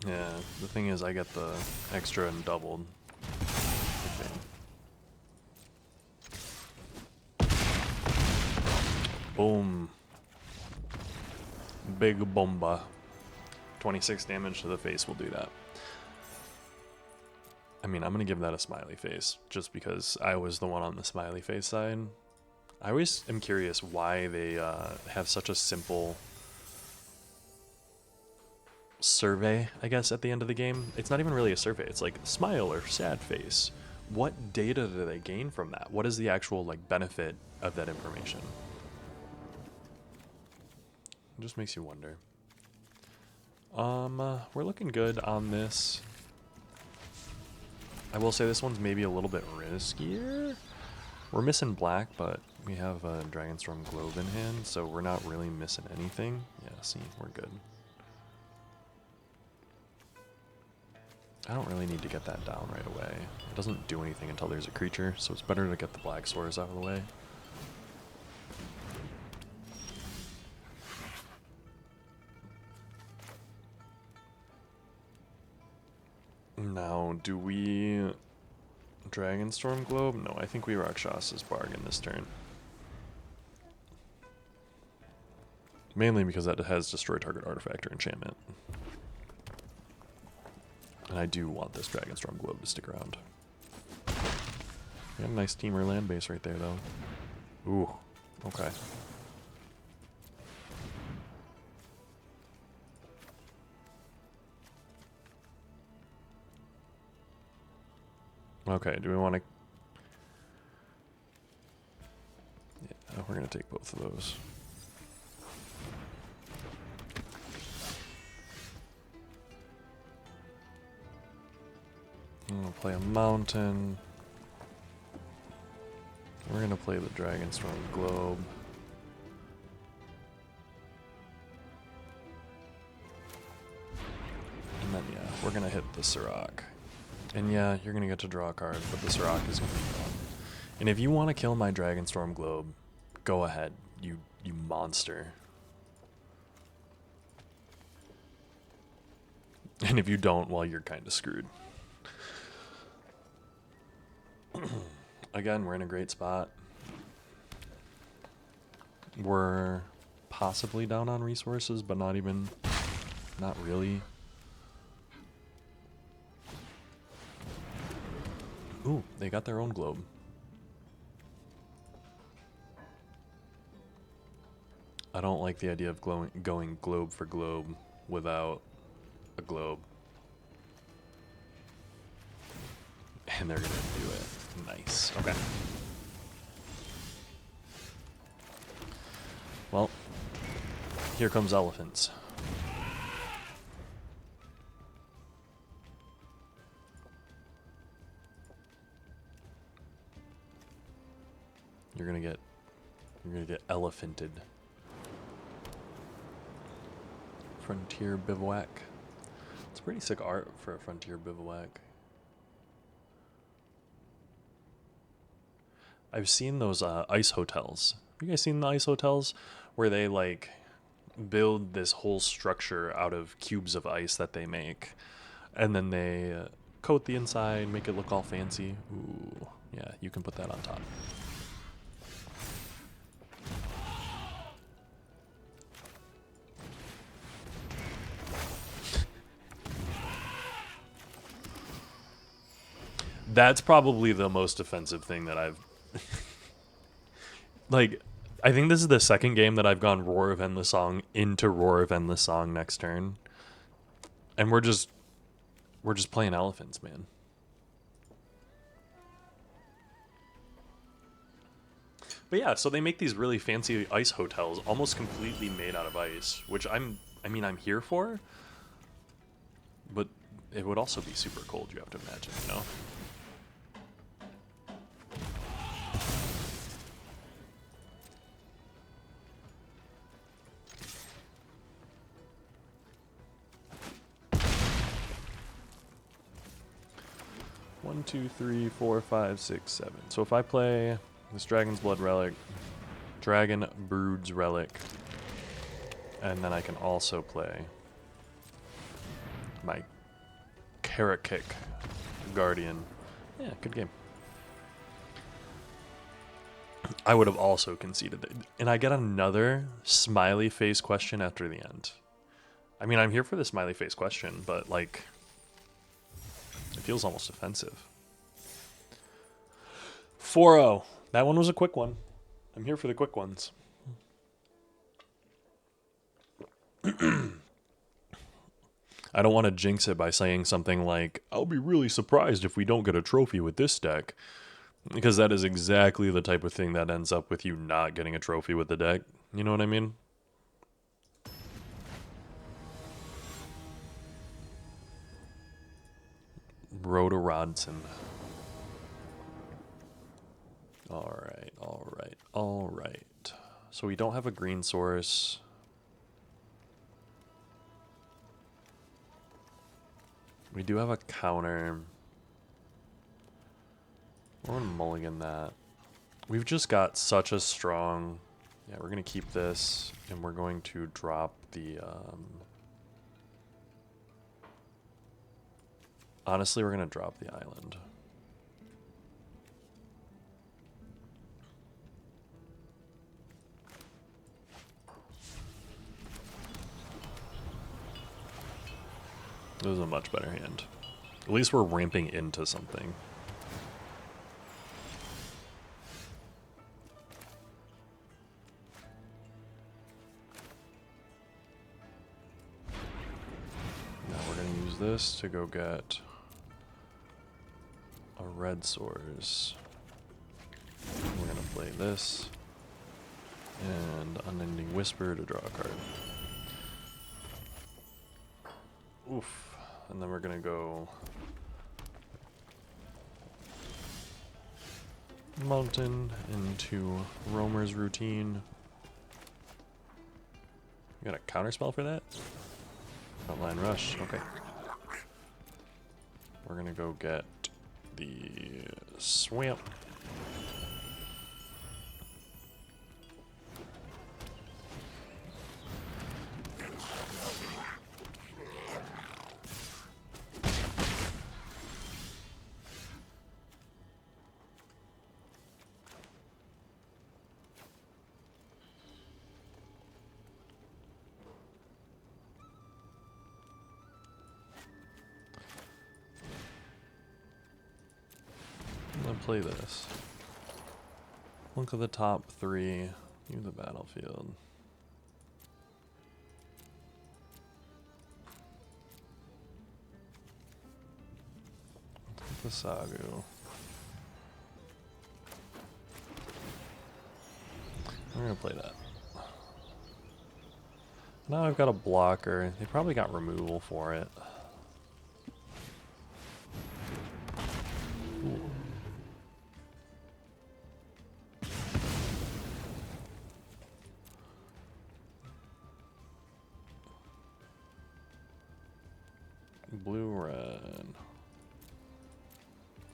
Yeah, the thing is I get the extra and doubled. Boom. Big bomba. 26 damage to the face will do that. I mean, I'm going to give that a smiley face, just because I was the one on the smiley face side. I always am curious why they have such a simple survey, I guess, at the end of the game. It's not even really a survey. It's like smile or sad face. What data do they gain from that? What is the actual, like, benefit of that information? It just makes you wonder. We're looking good on this. I will say this one's maybe a little bit riskier. We're missing black, but we have a Dragonstorm Globe in hand, so we're not really missing anything. Yeah, see, we're good. I don't really need to get that down right away. It doesn't do anything until there's a creature, so it's better to get the black swords out of the way. Now, do we Dragonstorm Globe? No, I think we Rakshas's Bargain this turn. Mainly because that has destroy target artifact or enchantment. And I do want this Dragonstorm Globe to stick around. We have a nice Temur land base right there, though. Ooh, okay. Okay, do we want to... Yeah, we're going to take both of those. I'm going to play a mountain. We're going to play the Dragonstorm Globe. And then, yeah, we're going to hit the Sirach. And yeah, you're going to get to draw a card, but the Sirach is going to be gone. And if you want to kill my Dragonstorm Globe, go ahead, you monster. And if you don't, well, you're kind of screwed. Again, we're in a great spot. We're possibly down on resources, but not really. Ooh, they got their own globe. I don't like the idea of going globe for globe without a globe. And they're gonna do it. Nice. Okay. Well, here comes elephants. You're gonna get elephanted. Frontier bivouac. It's pretty sick art for a frontier bivouac. I've seen those ice hotels. Have you guys seen the ice hotels where they like build this whole structure out of cubes of ice that they make, and then they coat the inside, make it look all fancy? Ooh, yeah, you can put that on top. That's probably the most offensive thing that I've... Like, I think this is the second game that I've gone Roar of Endless Song into Roar of Endless Song next turn. And we're just playing elephants, man. But yeah, so they make these really fancy ice hotels, almost completely made out of ice, which I'm here for. But it would also be super cold, you have to imagine, you know? One, two, three, 4, 5, 6, 7. So if I play this Dragon's Blood Relic, Dragon Brood's Relic, and then I can also play my Karakik Guardian. Yeah, good game. I would have also conceded that. And I get another smiley face question after the end. I mean, I'm here for the smiley face question, but like... It feels almost offensive. 4-0. That one was a quick one. I'm here for the quick ones. I don't want to jinx it by saying something like, I'll be really surprised if we don't get a trophy with this deck. Because that is exactly the type of thing that ends up with you not getting a trophy with the deck. You know what I mean? Rhoda Rodson. Alright, alright, alright. So we don't have a green source. We do have a counter. We're gonna mulligan that. We've just got such a strong... Yeah, we're gonna keep this, and we're going to drop the... Honestly, we're gonna drop the island. This is a much better hand. At least we're ramping into something. Now we're going to use this to go get a red source. We're going to play this and Unending Whisper to draw a card. Oof. And then we're gonna go Mountain into Roamer's Routine. You got a counterspell for that? Frontline Rush, okay. We're gonna go get the Swamp. Play this. Look at the top three. View the battlefield. Take the Sagu. We're gonna play that. Now I've got a blocker. They probably got removal for it. Ooh. Blue, red.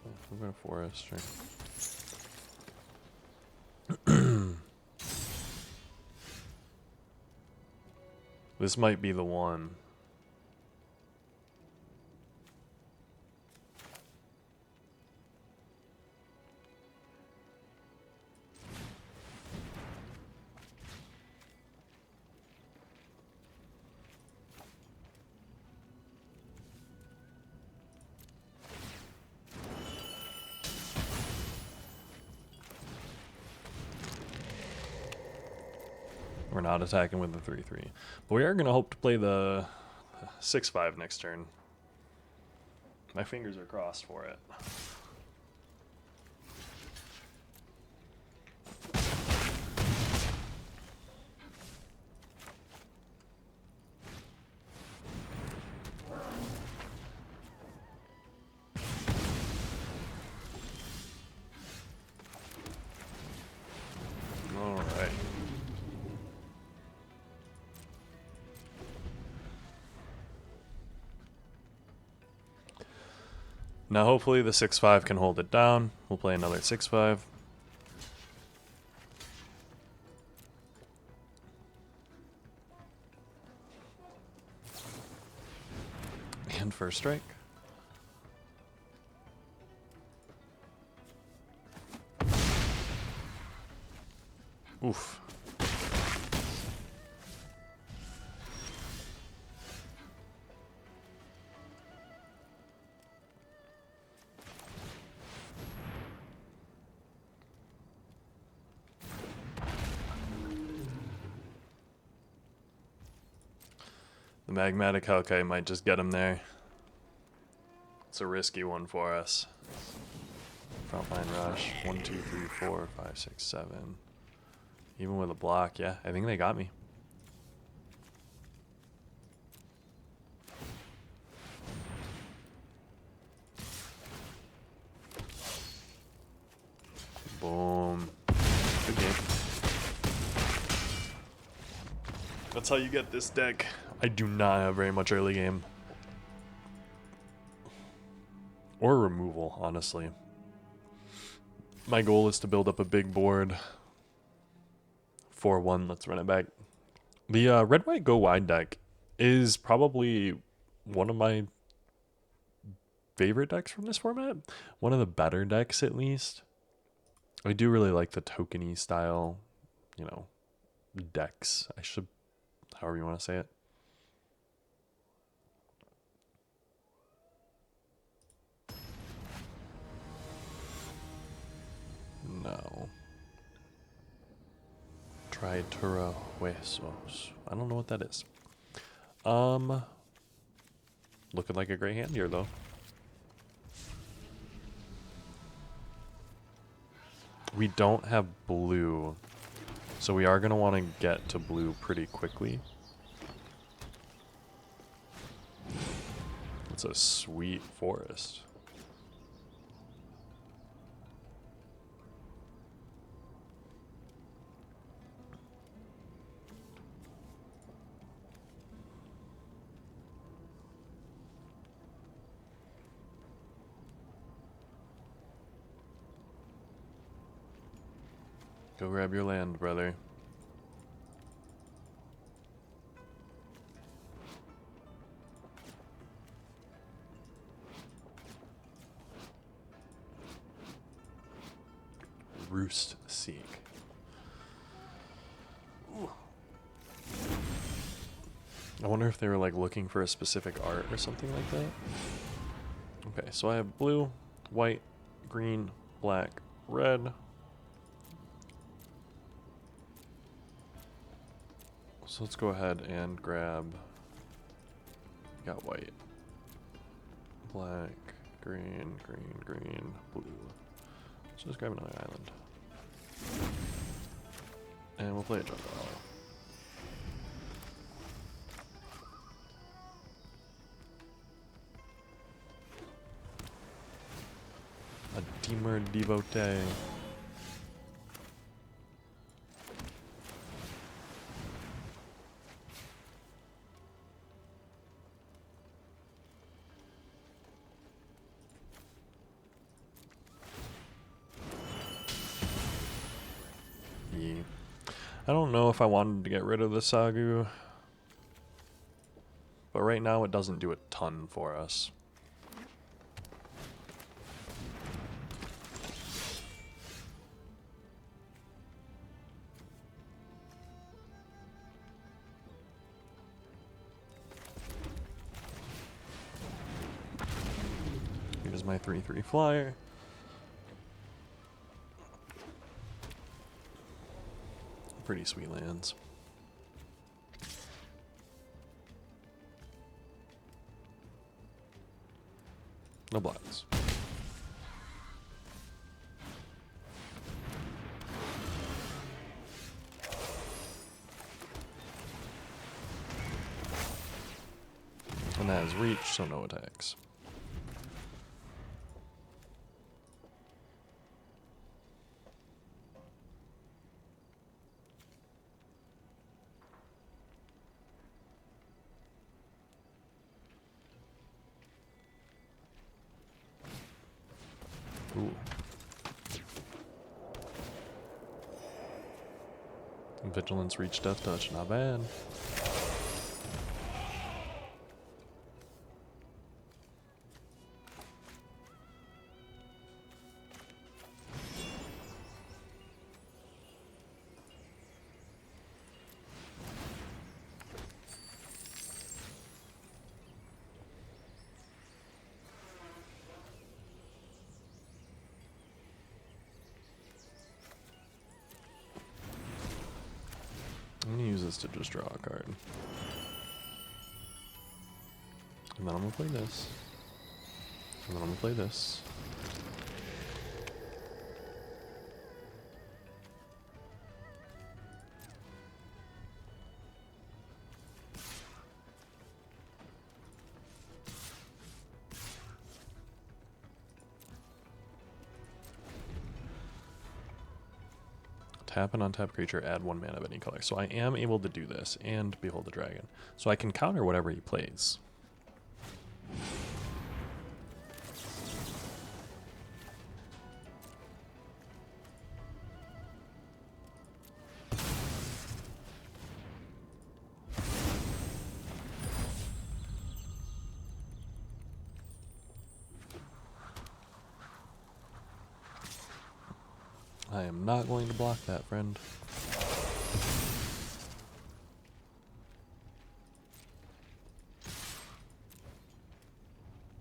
Oh, we're going to Forester. This might be the one. We're not attacking with the 3-3. But we are going to hope to play the 6-5 next turn. My fingers are crossed for it. All right. Now hopefully the 6-5 can hold it down. We'll play another 6-5. And first strike. Oof. The Magmatic Hellkite might just get him there. It's a risky one for us. Frontline Rush. 1, 2, 3, 4, 5, 6, 7. Even with a block, yeah, I think they got me. Boom. Good game. That's how you get this deck. I do not have very much early game. Or removal, honestly. My goal is to build up a big board. 4-1, let's run it back. The red, white, go wide deck is probably one of my favorite decks from this format. One of the better decks, at least. I do really like the tokeny style, you know, decks. I should, however you want to say it. No. Tritura Huesos. I don't know what that is. Looking like a great hand here, though. We don't have blue, so we are going to want to get to blue pretty quickly. It's a sweet forest. Go grab your land, brother. Roost Seek. Ooh. I wonder if they were like looking for a specific art or something like that. Okay, so I have blue, white, green, black, red. So let's go ahead and grab, got white, black, green, green, green, blue. So let's grab another island. And we'll play a jungle ally. A Temur devotee. I don't know if I wanted to get rid of the Sagu, but right now it doesn't do a ton for us. Here's my 3/3 flyer. Pretty sweet lands. No blocks. And that is reach, so no attacks. Ooh. Vigilance, reach, death touch, not bad. I'm gonna use this to just draw a card. And then I'm gonna play this. And then I'm gonna play this. Tap an untapped creature, add 1 mana of any color. So I am able to do this, and Behold the Dragon. So I can counter whatever he plays. I am not going to block that, friend.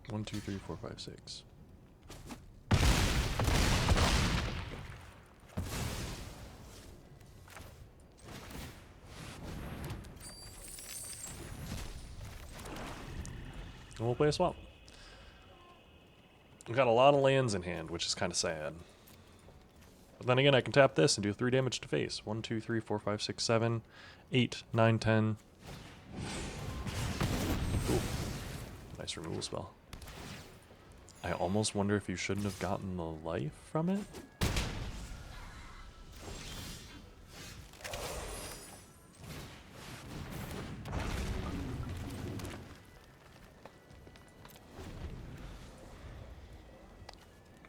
One, two, three, four, five, six. And we'll play a swamp. We've got a lot of lands in hand, which is kind of sad. But then again, I can tap this and do 3 damage to face. 1, 2, 3, 4, 5, 6, 7, 8, 9, 10. Ooh. Nice removal spell. I almost wonder if you shouldn't have gotten the life from it.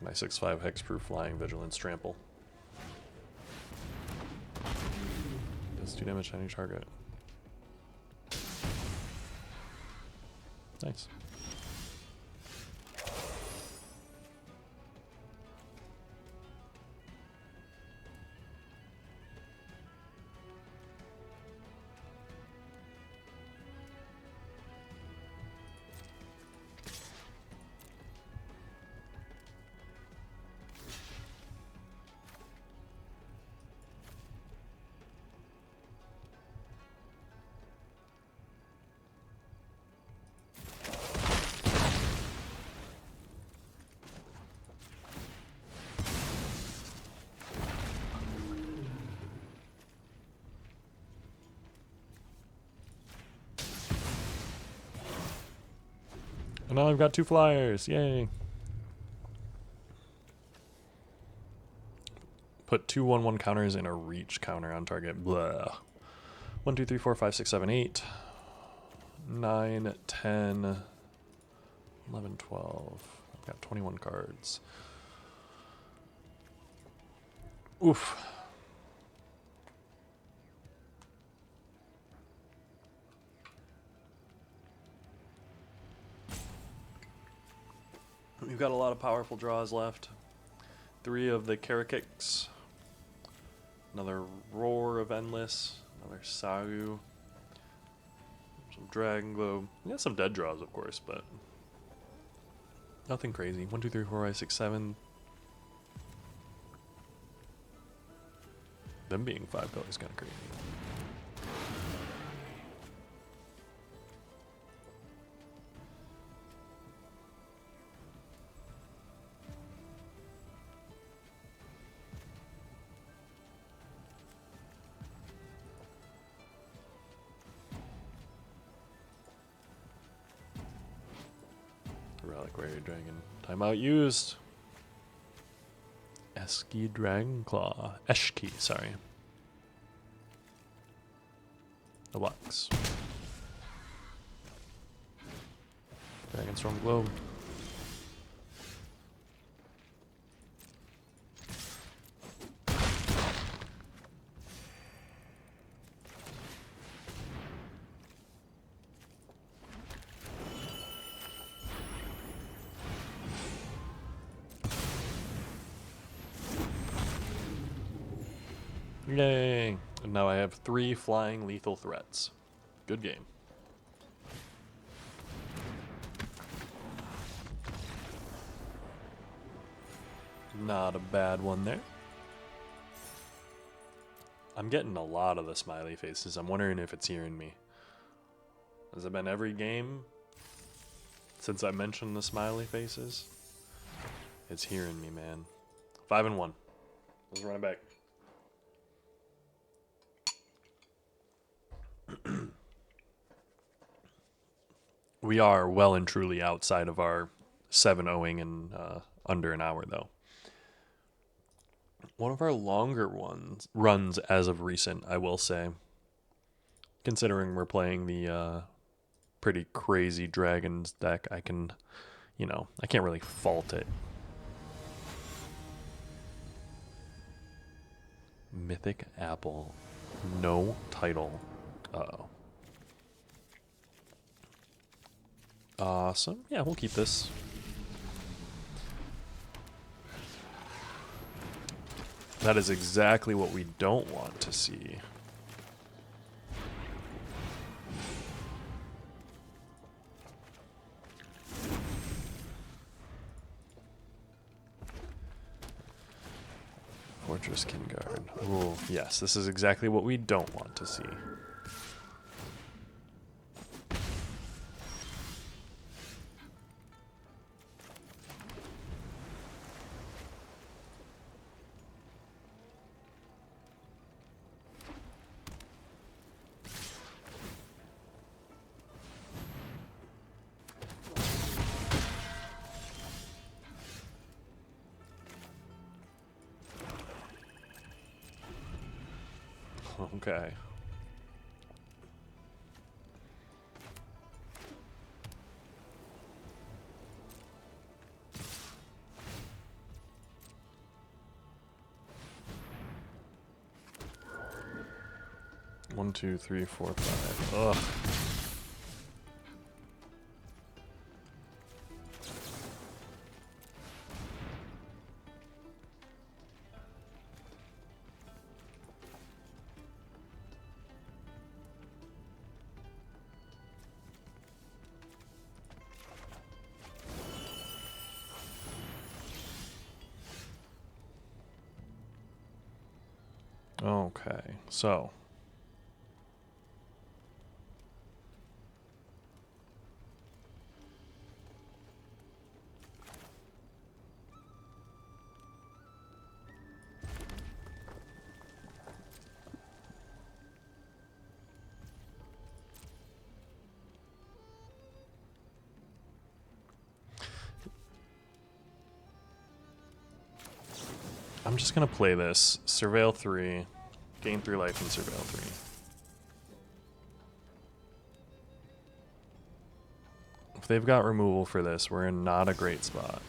My 6/5 hexproof flying vigilance trample. Does 2 damage to any target. Nice. And now I've got 2 flyers. Yay. Put 2 1/1 counters and a reach counter on target. Blah. 1, 2, 3, 4, 5, 6, 7, 8. 9, 10, 11, 12. I've got 21 cards. Oof. We've got a lot of powerful draws left. 3 of the Karakicks. Another Roar of Endless. Another Sagu. Some Dragon Globe. Yeah, some dead draws, of course, but nothing crazy. 1, 2, 3, 4, 5, 6, 7. Them being 5 colors is kind of crazy. Reliquary Dragon. Timeout used. Eski Dragonclaw. Eshki, sorry. The Lux. Dragonstorm Globe. Yay! And now I have 3 flying lethal threats. Good game. Not a bad one there. I'm getting a lot of the smiley faces. I'm wondering if it's hearing me. Has it been every game since I mentioned the smiley faces? It's hearing me, man. 5 and 1. Let's run it back. We are well and truly outside of our 7-0ing in under an hour, though. One of our longer runs as of recent, I will say. Considering we're playing the pretty crazy dragons deck, I can, I can't really fault it. Mythic Apple. No title. Uh-oh. Awesome. Yeah, we'll keep this. That is exactly what we don't want to see. Fortress Kingguard. Oh, yes, this is exactly what we don't want to see. Okay. One, two, three, four, five. Ugh. Okay, so I'm just gonna play this. Surveil 3, gain 3 life and Surveil 3. If they've got removal for this, we're in not a great spot.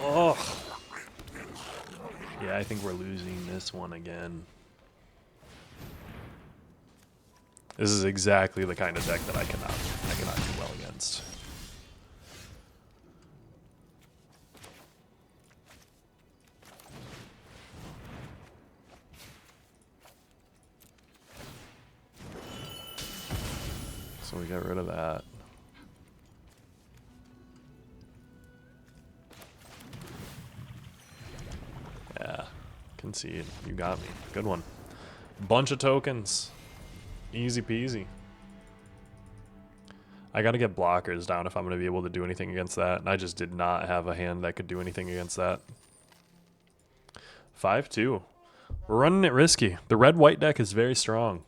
Oh, yeah, I think we're losing this one again. This is exactly the kind of deck that I cannot do well against. So we get rid of that. Yeah, concede. You got me. Good one. Bunch of tokens. Easy peasy. I gotta get blockers down if I'm gonna be able to do anything against that, and I just did not have a hand that could do anything against that. 5-2. We're running it risky. The red-white deck is very strong.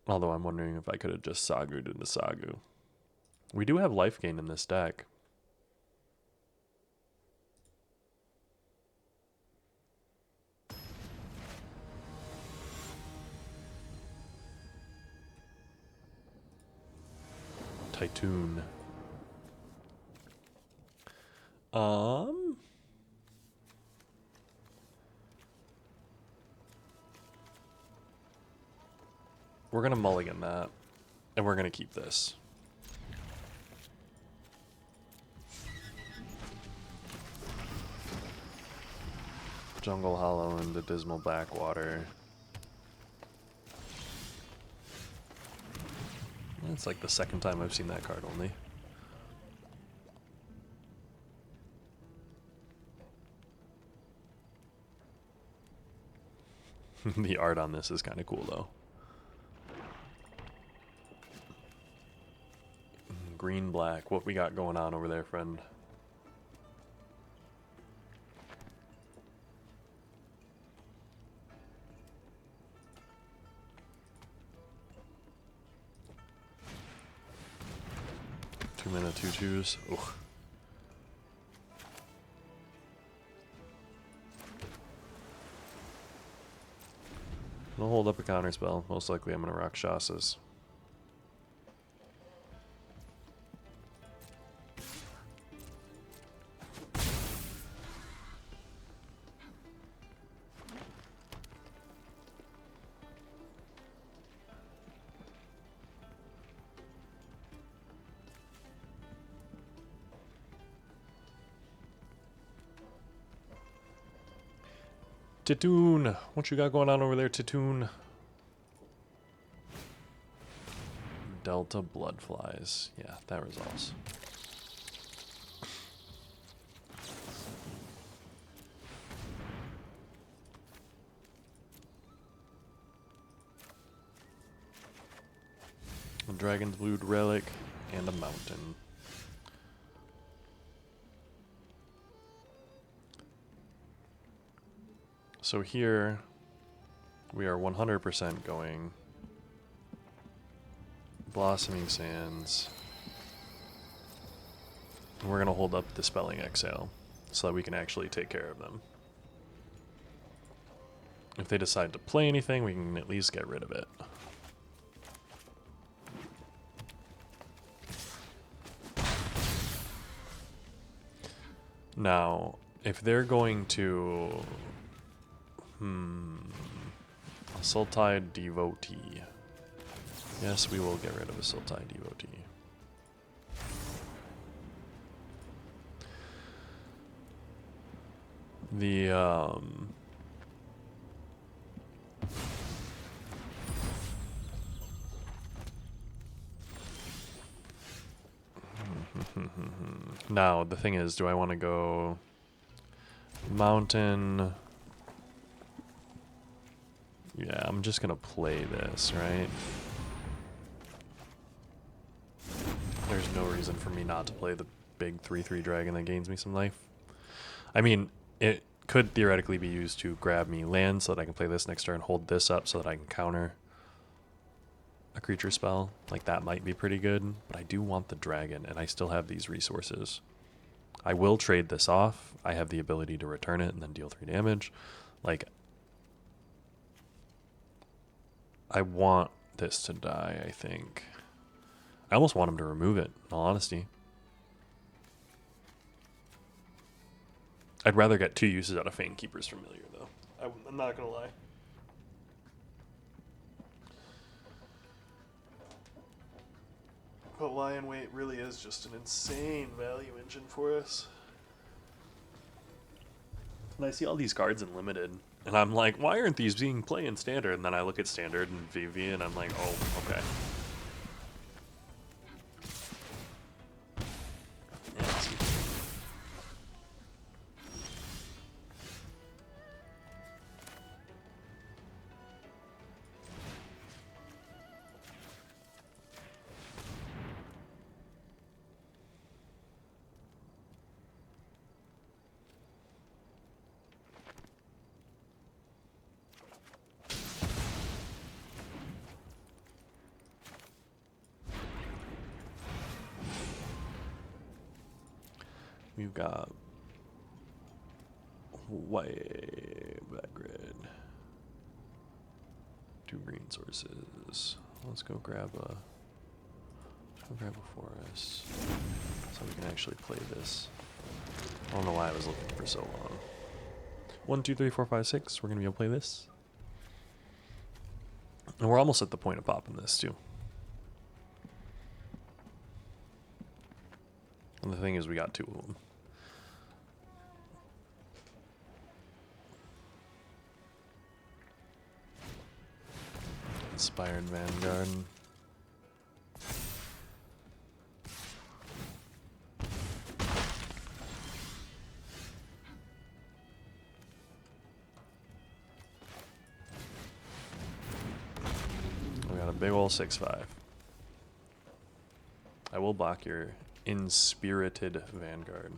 Although I'm wondering if I could have just Sagu'd into Sagu. We do have life gain in this deck. Tytoon. We're gonna mulligan that, and we're gonna keep this. Jungle Hollow and the Dismal Backwater. It's like the second time I've seen that card only. The art on this is kind of cool though. green black. What we got going on over there, friend? Two mana 2/2s. Ooh. I'll hold up a counter spell. Most likely I'm gonna rock Shasas. Titoon! What you got going on over there, Titoon? Delta Bloodflies. Yeah, that resolves. A Dragon's Blood Relic and a Mountain. So here we are 100% going Blossoming Sands. And we're going to hold up Dispelling Exhale so that we can actually take care of them. If they decide to play anything, we can at least get rid of it. Now, if they're going to... Sultai Devotee. Yes, we will get rid of a Sultai Devotee. The, now, the thing is, do I want to go Mountain? Yeah, I'm just going to play this, right? There's no reason for me not to play the big 3/3 dragon that gains me some life. I mean, it could theoretically be used to grab me land so that I can play this next turn, hold this up so that I can counter a creature spell. Like, that might be pretty good, but I do want the dragon, and I still have these resources. I will trade this off. I have the ability to return it and then deal 3 damage. Like, I want this to die, I think. I almost want him to remove it, in all honesty. I'd rather get 2 uses out of Fane Keeper's Familiar, though. I'm not going to lie. But Lion Weight really is just an insane value engine for us. And I see all these cards in Limited, and I'm like, why aren't these being played in Standard? And then I look at Standard and VV, and I'm like, oh, okay. We've got way back grid. 2 green sources. Let's go grab a forest so we can actually play this. I don't know why I was looking for so long. 1, 2, 3, 4, 5, 6. We're gonna be able to play this. And we're almost at the point of popping this too. And the thing is, we got 2 of them. Inspired Vanguard. We got a big ol' 6/5. I will block your Inspirited Vanguard.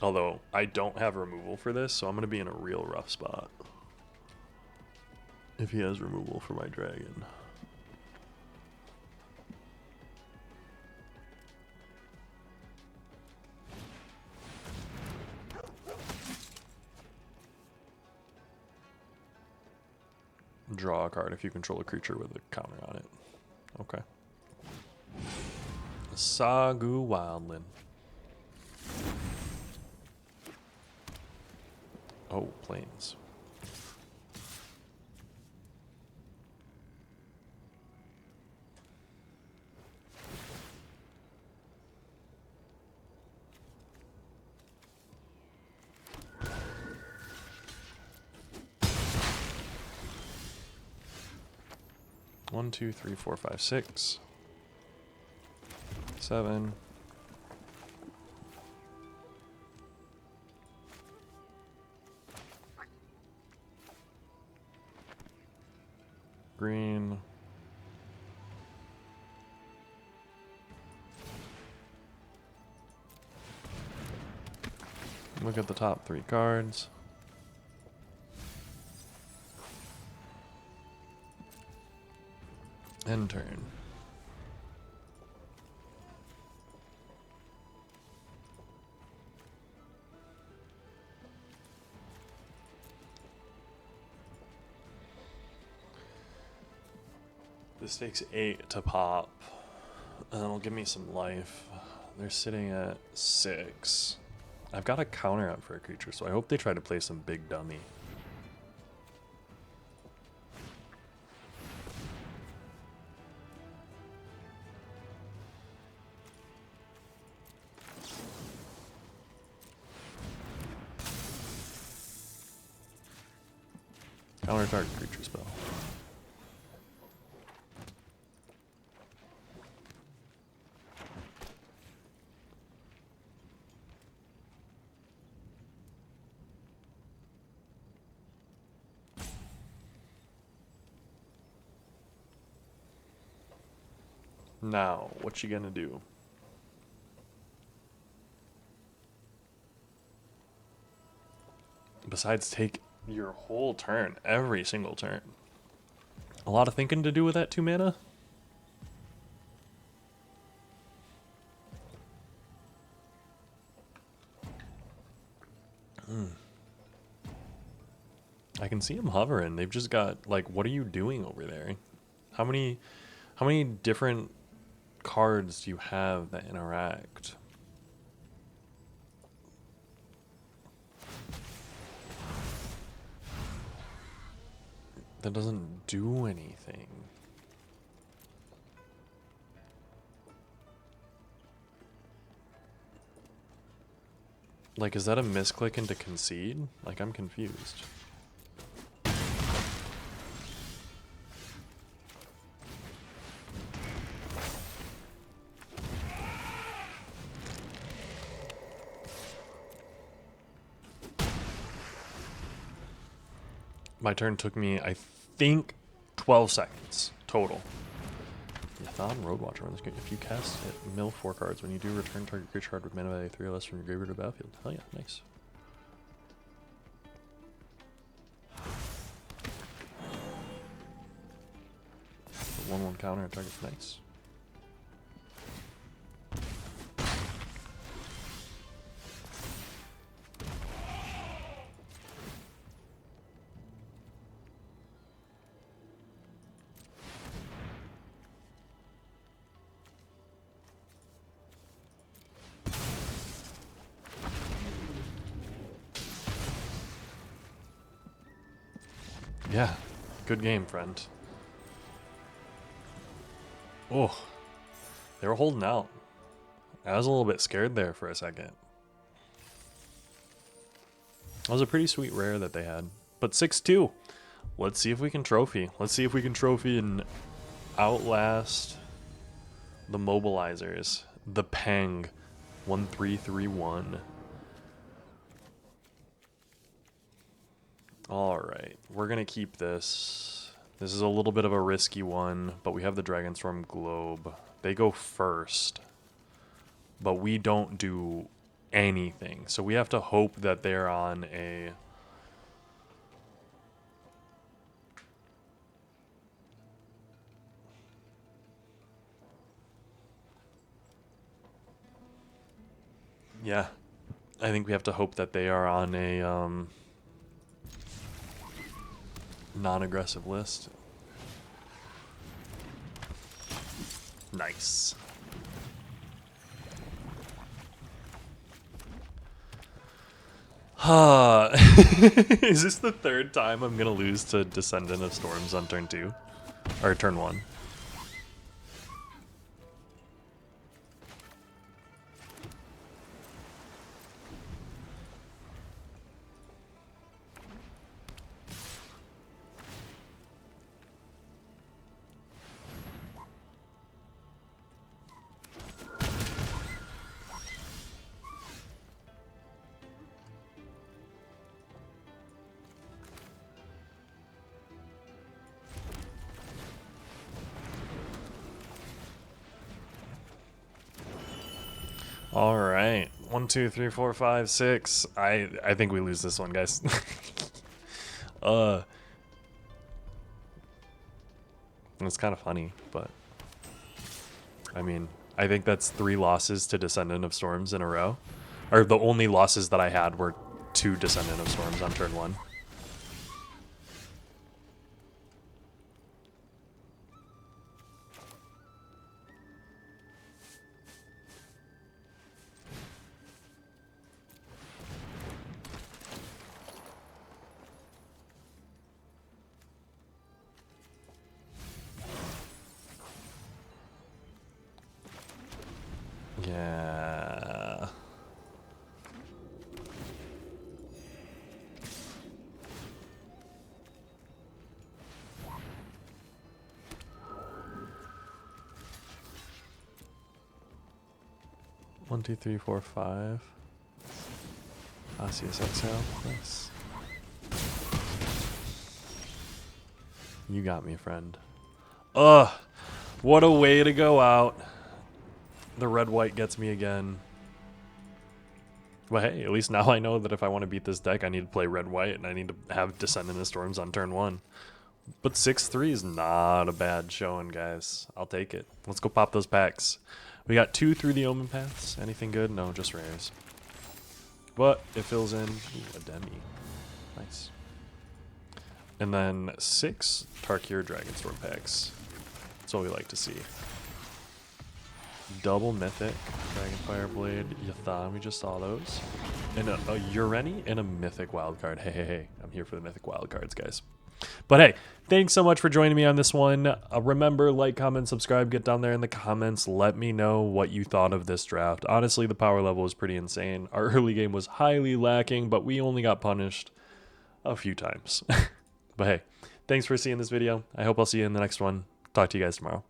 Although, I don't have removal for this, so I'm going to be in a real rough spot. If he has removal for my dragon. Draw a card if you control a creature with a counter on it. Okay. Sagu Wildland. Oh, planes. One, two, three, four, five, 6, 7. Green. Look at the top 3 cards. End turn. This takes 8 to pop, and it'll give me some life. They're sitting at 6. I've got a counter out for a creature, so I hope they try to play some big dummy. Counter target creature spell. Now, what you gonna do? Besides take your whole turn, every single turn. A lot of thinking to do with that 2 mana? I can see him hovering. They've just got, like, what are you doing over there? How many different cards do you have that interact? That doesn't do anything. Like, is that a misclick into concede? Like, I'm confused. My turn took me, I think, 12 seconds total. Thon Roadwatcher on this game. If you cast it, mill 4 cards. When you do, return target creature card with mana value 3 or less from your graveyard to the battlefield. Oh yeah, nice. The 1/1 counter target. Nice. Yeah, good game, friend. Oh, they were holding out. I was a little bit scared there for a second. That was a pretty sweet rare that they had. But 6-2. Let's see if we can trophy. Let's see if we can trophy and outlast the mobilizers. The Peng 1331. All right, we're going to keep this. This is a little bit of a risky one, but we have the Dragonstorm Globe. They go first, but we don't do anything. So we have to hope that they're on a... Yeah, I think we have to hope that they are on a non-aggressive list. Nice. Is this the third time I'm gonna lose to Descendant of Storms on turn 2? Or turn 1? All right, 1, 2, 3, 4, 5, 6. I think we lose this one, guys. It's kind of funny, but I mean, I think that's 3 losses to Descendant of Storms in a row. Or the only losses that I had were 2 Descendant of Storms on turn 1. Yeah. One, two, three, four, five. Osseous exhale. Nice. You got me, friend. Ugh. What a way to go out. The red-white gets me again. But hey, at least now I know that if I want to beat this deck, I need to play red-white, and I need to have Descendant of Storms on turn 1. But 6-3 is not a bad showing, guys. I'll take it. Let's go pop those packs. We got 2 through the Omen Paths. Anything good? No, just rares. But it fills in. Ooh, a Demi. Nice. And then 6 Tarkir Dragonstorm packs. That's what we like to see. Double Mythic, Dragonfire Blade, Yathan, we just saw those. And a Ureni and a Mythic Wildcard. Hey, hey, hey, I'm here for the Mythic Wildcards, guys. But hey, thanks so much for joining me on this one. Remember, like, comment, subscribe, get down there in the comments. Let me know what you thought of this draft. Honestly, the power level was pretty insane. Our early game was highly lacking, but we only got punished a few times. But hey, thanks for seeing this video. I hope I'll see you in the next one. Talk to you guys tomorrow.